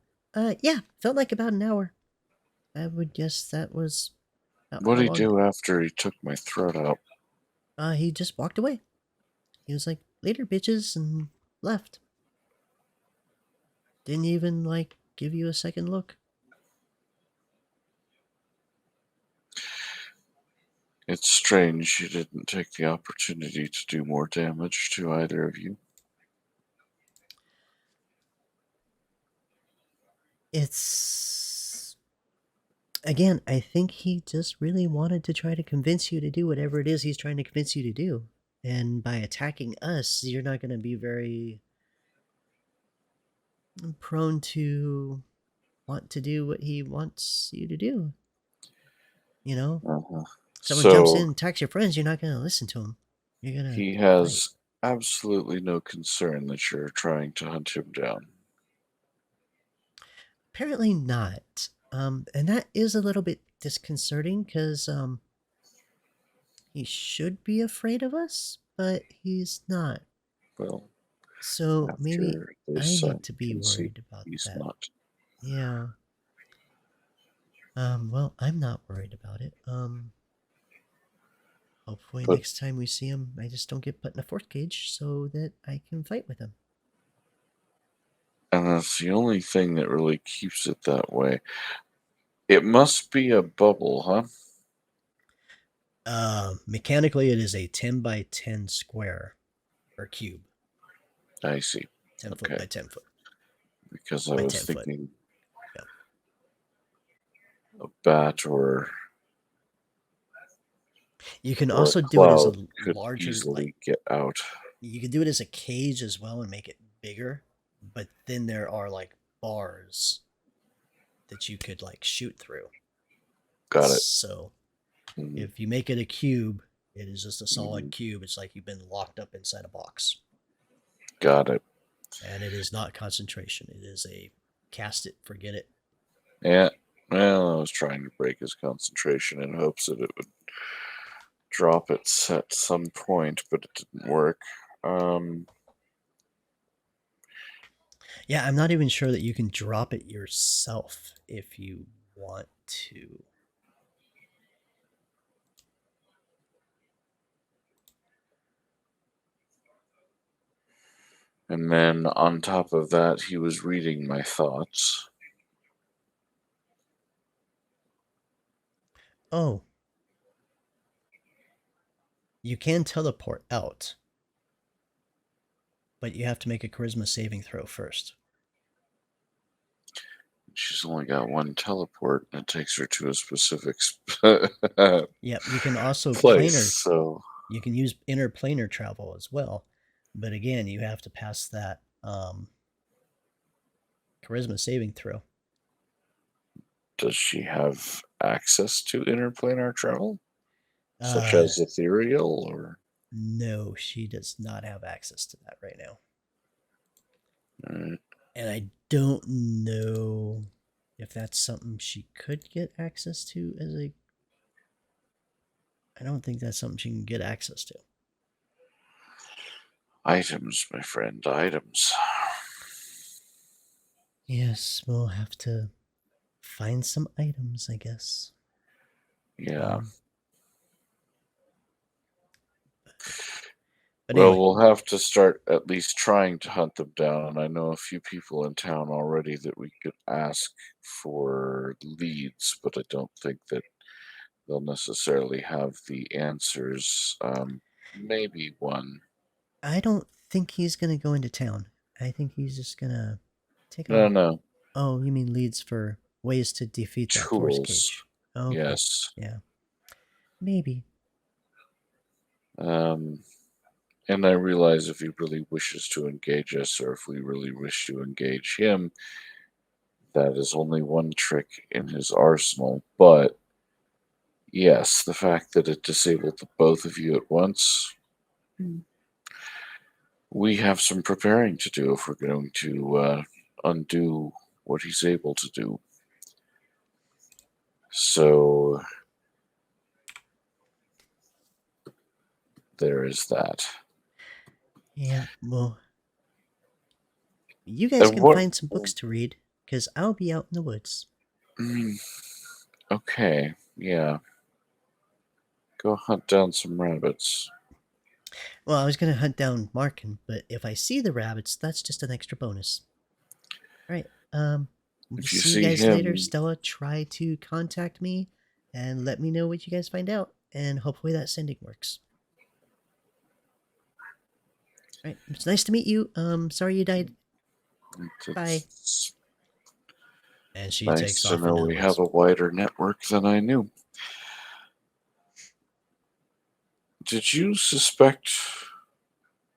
Yeah, felt like about an hour. I would guess that was about What how did he long. do after he took my throat out? He just walked away. He was like, later, bitches, and left. Didn't even, like, give you a second look. It's strange you didn't take the opportunity to do more damage to either of you. It's again, I think he just really wanted to try to convince you to do whatever it is he's trying to convince you to do. And by attacking us, you're not going to be very prone to want to do what he wants you to do. You know, Uh-huh. someone jumps in So and attacks your friends, you're not going to listen to him. You're going to he fight. has absolutely no concern that you're trying to hunt him down. Apparently not. And that is a little bit disconcerting because he should be afraid of us, but he's not. Well, So maybe after this, I I need to be can see worried about he's that. not. Yeah. Well, I'm not worried about it. Hopefully But next time we see him, I just don't get put in a fourth cage so that I can fight with him. and that's the only thing that really keeps it that way. It must be a bubble, huh? Mechanically, it is a 10 by 10 square or cube, I see. 10 foot Okay. by 10 foot Because I by was 10 foot. thinking Yeah. a bat or You can a also do it as a cloud could larger, like, easily get out. you can do it as a cage as well and make it bigger, but then there are like bars that you could like shoot through. Got it. So Mhm, if you make it a cube, it is just a solid mhm. cube. It's like you've been locked up inside a box. Got it. And it is not concentration. It is a cast it, forget it. Yeah. Well, I was trying to break his concentration in hopes that it would drop it at some point, but it didn't work. Um, Yeah, I'm not even sure that you can drop it yourself if you want to. and then on top of that, he was reading my thoughts. Oh, you can teleport out, but you have to make a charisma saving throw first. She's only got one teleport, and it takes her to a specific Yep, you can also place. planar. So You can use interplanar travel as well, but again, you have to pass that charisma saving throw. does she have access to interplanar travel, such Uh, as ethereal, or? no, she does not have access to that right now, Mm, and I don't know if that's something she could get access to as a. I don't think that's something she can get access to. items, my friend, items. Yes, we'll have to find some items, I guess. Yeah. Um, but Well, anyway, we'll have to start at least trying to hunt them down. And I know a few people in town already that we could ask for leads, but I don't think that they'll necessarily have the answers. Maybe one. I don't think he's gonna go into town. I think he's just gonna take No, off. no. Oh, you mean leads for ways to defeat that force Tools. cage? Okay, Yes. yeah, maybe. Um, and I realize if he really wishes to engage us, or if we really wish to engage him, that is only one trick in his arsenal. But yes, the fact that it disabled the both of you at once, we have some preparing to do if we're going to undo what he's able to do. So there is that. Yeah, well, you guys And can what? find some books to read because I'll be out in the woods. mm, Okay, yeah. Go hunt down some rabbits. Well, I was gonna hunt down Markin, but if I see the rabbits, that's just an extra bonus. All right. We'll If you see you see guys later. him, Stella, try to contact me and let me know what you guys find out, and hopefully that sending works. All right. It's nice to meet you. Sorry you died. Bye. it's And she Nice takes to off know into the we have woods. a wider network than I knew. Did you suspect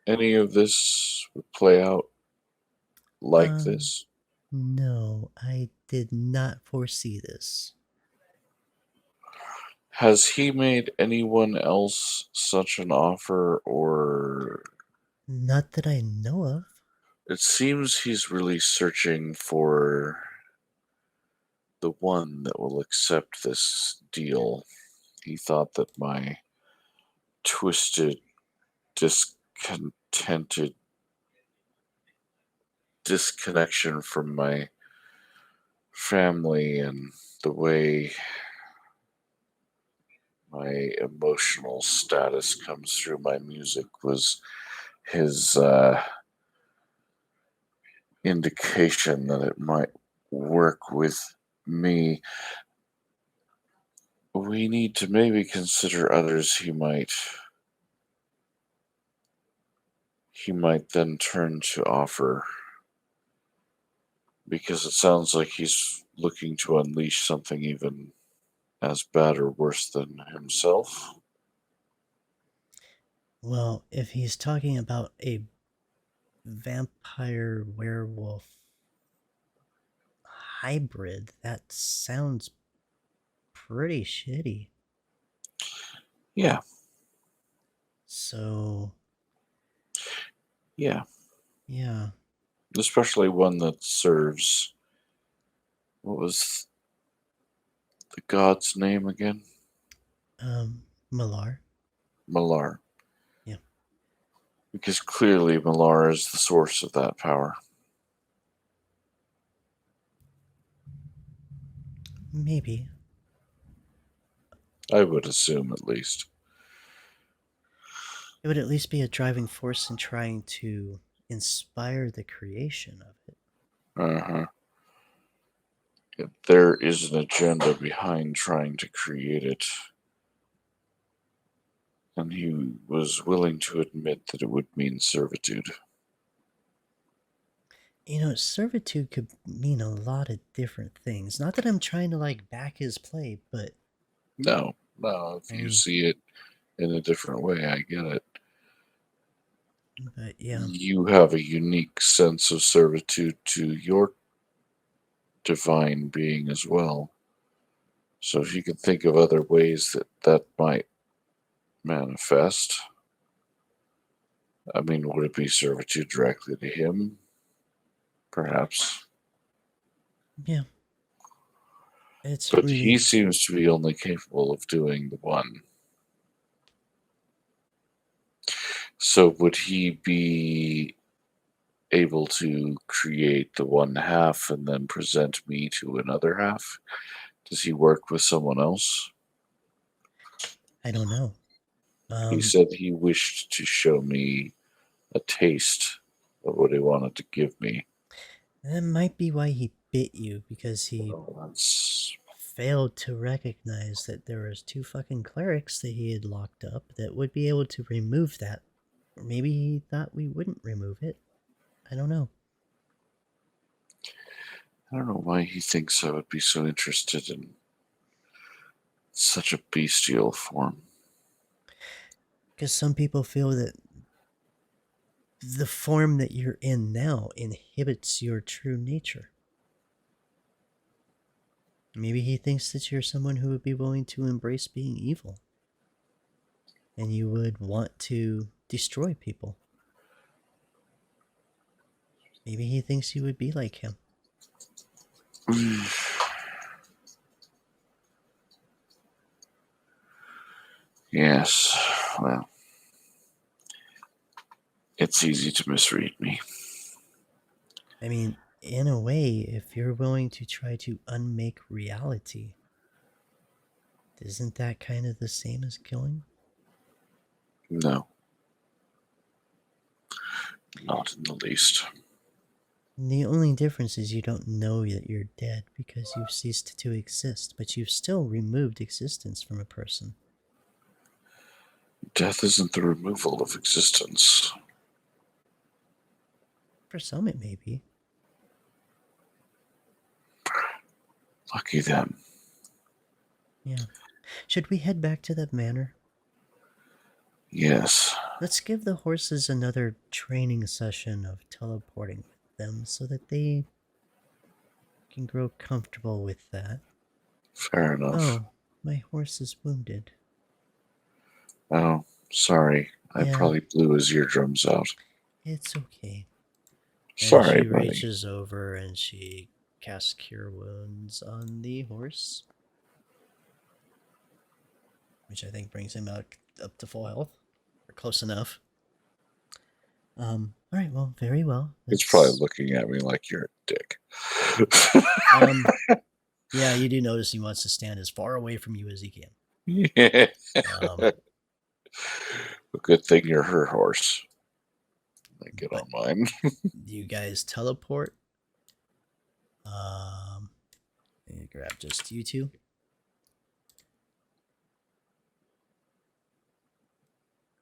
any of this would play out like Um, this? no, I did not foresee this. Has he made anyone else such an offer, or Not that I know of. it seems he's really searching for the one that will accept this deal? He thought that my twisted, discontented disconnection from my family and the way my emotional status comes through my music was his indication that it might work with me. We need to maybe consider others he might then turn to offer, because it sounds like he's looking to unleash something even as bad or worse than himself. Well, if he's talking about a vampire werewolf hybrid, that sounds pretty shitty. Yeah, So, yeah. yeah. Especially one that serves, what was the god's name again? Malar. Malar. Yeah, Because clearly Malar is the source of that power. maybe. I would assume, at least. It would at least be a driving force in trying to inspire the creation of it. Uh-huh. There is an agenda behind trying to create it, and he was willing to admit that it would mean servitude. You know, servitude could mean a lot of different things. Not that I'm trying to like back his play, but No, no, if I you mean, see it in a different way, I get it. but yeah. You have a unique sense of servitude to your divine being as well. So if you can think of other ways that that might manifest, I mean, would it be servitude directly to him? Perhaps. Yeah. It's But he really, seems to be only capable of doing the one. So would he be able to create the one half and then present me to another half? Does he work with someone else? I don't know. He Um, said he wished to show me a taste of what he wanted to give me. that might be why he bit you, because he Well, that's failed to recognize that there was two fucking clerics that he had locked up that would be able to remove that. Or maybe he thought we wouldn't remove it. I don't know. I don't know why he thinks I would be so interested in such a bestial form. Because some people feel that the form that you're in now inhibits your true nature. Maybe he thinks that you're someone who would be willing to embrace being evil. And you would want to destroy people. Maybe he thinks you would be like him. Yes, well, it's easy to misread me. I mean, in a way, if you're willing to try to unmake reality, isn't that kind of the same as killing? No, not in the least. The only difference is you don't know that you're dead because you've ceased to exist, but you've still removed existence from a person. Death isn't the removal of existence. For some, it may be. Lucky them. Yeah. Should we head back to that manor? Yes. Let's give the horses another training session of teleporting with them so that they can grow comfortable with that. Fair enough. Oh, my horse is wounded. Oh, sorry. I Yeah. probably blew his eardrums out. It's okay. And Sorry, she buddy. reaches over and she casts Cure Wounds on the horse, which I think brings him up to full health, or close enough. All right, well, very well. It's probably looking at me like you're a dick. Yeah, you do notice he wants to stand as far away from you as he can. Yeah. A good thing you're her horse. I get on mine. You guys teleport. Grab just you two.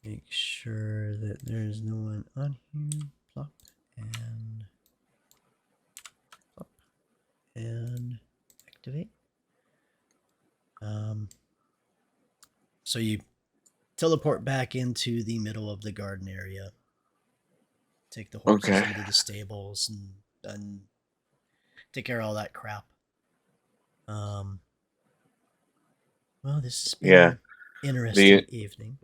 Make sure that there's no one on here. Plop and activate. So you teleport back into the middle of the garden area. Take the horses into the stables and take care of all that crap. Well, this has been an interesting evening.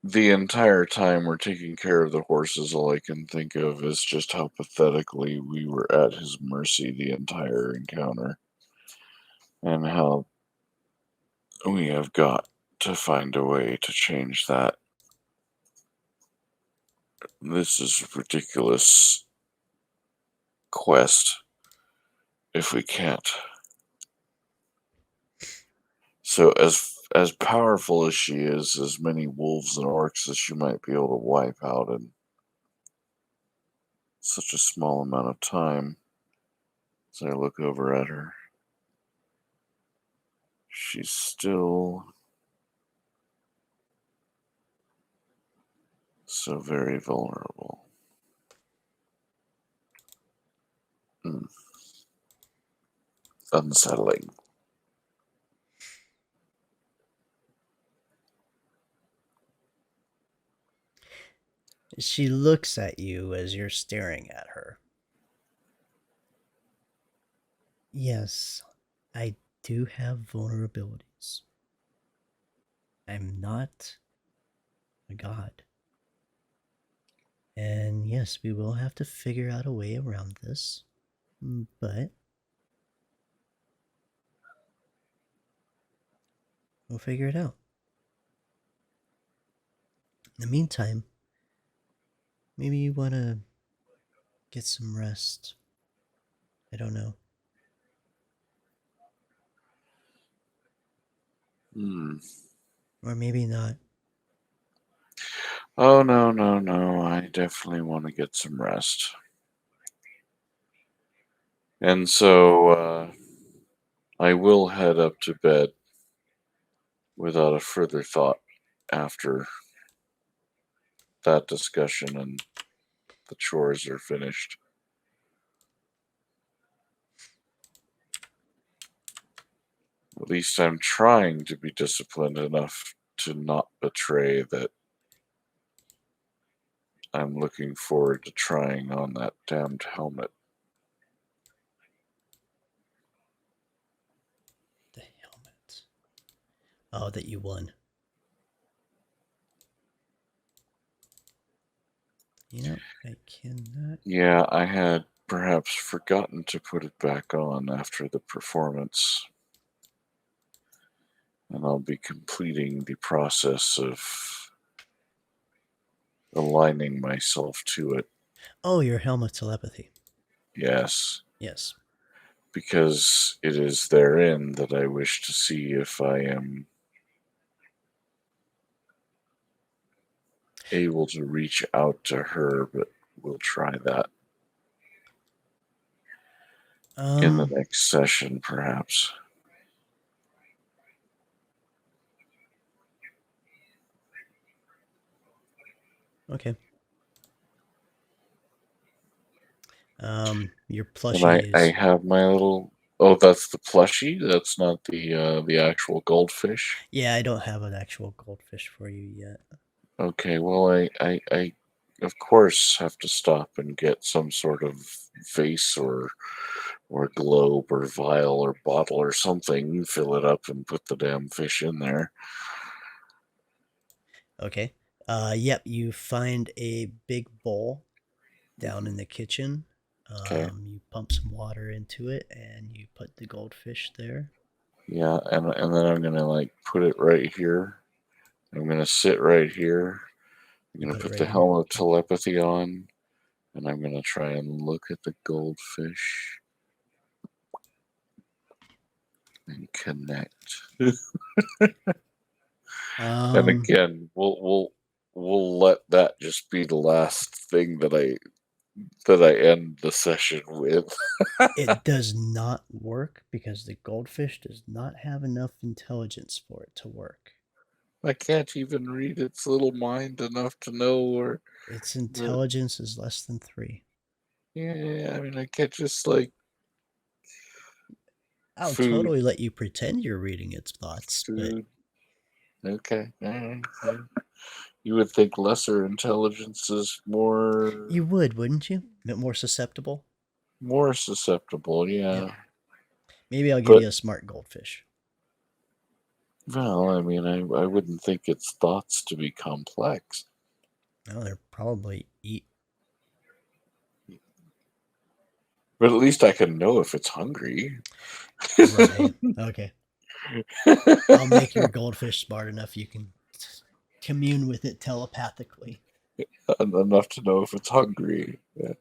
The entire time we're taking care of the horses, all I can think of is just how pathetically we were at his mercy the entire encounter. And how we have got to find a way to change that. This is a ridiculous quest if we can't. So as powerful as she is, as many wolves and orcs as she might be able to wipe out in such a small amount of time, as I look over at her, she's still so very vulnerable. Unsettling. She looks at you as you're staring at her. Yes, I do have vulnerabilities. I'm not a god. And yes, we will have to figure out a way around this. But we'll figure it out. In the meantime, maybe you want to get some rest. I don't know. Or maybe not. Oh, no. I definitely want to get some rest. And so I will head up to bed without a further thought after that discussion and the chores are finished. At least I'm trying to be disciplined enough to not betray that I'm looking forward to trying on that damned helmet. The helmet. Oh, that you won. You know, I cannot. Yeah, I had perhaps forgotten to put it back on after the performance. And I'll be completing the process of aligning myself to it. Oh, your helmet telepathy. Yes. Yes. Because it is therein that I wish to see if I am able to reach out to her, but we'll try that in the next session, perhaps. Okay. Your plushies. And I have my little Oh, that's the plushie? That's not the actual goldfish? Yeah, I don't have an actual goldfish for you yet. Okay, well, I of course have to stop and get some sort of vase or globe or vial or bottle or something, fill it up and put the damn fish in there. Okay. Yep, you find a big bowl down in the kitchen. Okay. You pump some water into it and you put the goldfish there. Yeah, and then I'm gonna like put it right here. I'm gonna sit right here. I'm You gonna put it put right the here. helm of Okay. telepathy on, and I'm gonna try and look at the goldfish and connect. And Um, again, we'll let that just be the last thing that I end the session with. it does not work because the goldfish does not have enough intelligence for it to work. I can't even read its little mind enough to know where Its the intelligence is less than 3. yeah, I mean I can't just like I'll food, totally let you pretend you're reading its thoughts, but food. Okay. All right. You would think lesser intelligence is you would, wouldn't you? A bit more susceptible? more susceptible, Yep. yeah. Maybe I'll give But you a smart goldfish. well, I mean I wouldn't think its thoughts to be complex. Oh, they're probably eat. But at least I can know if it's hungry. Right. Okay. I'll make your goldfish smart enough you can commune with it telepathically. Enough to know if it's hungry. Yeah.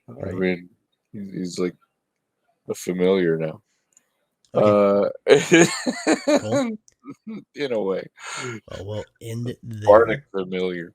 I Right. mean, he's like a familiar now. Okay. Uh, Cool. in a way, Well, we'll end it Bardic there. familiar.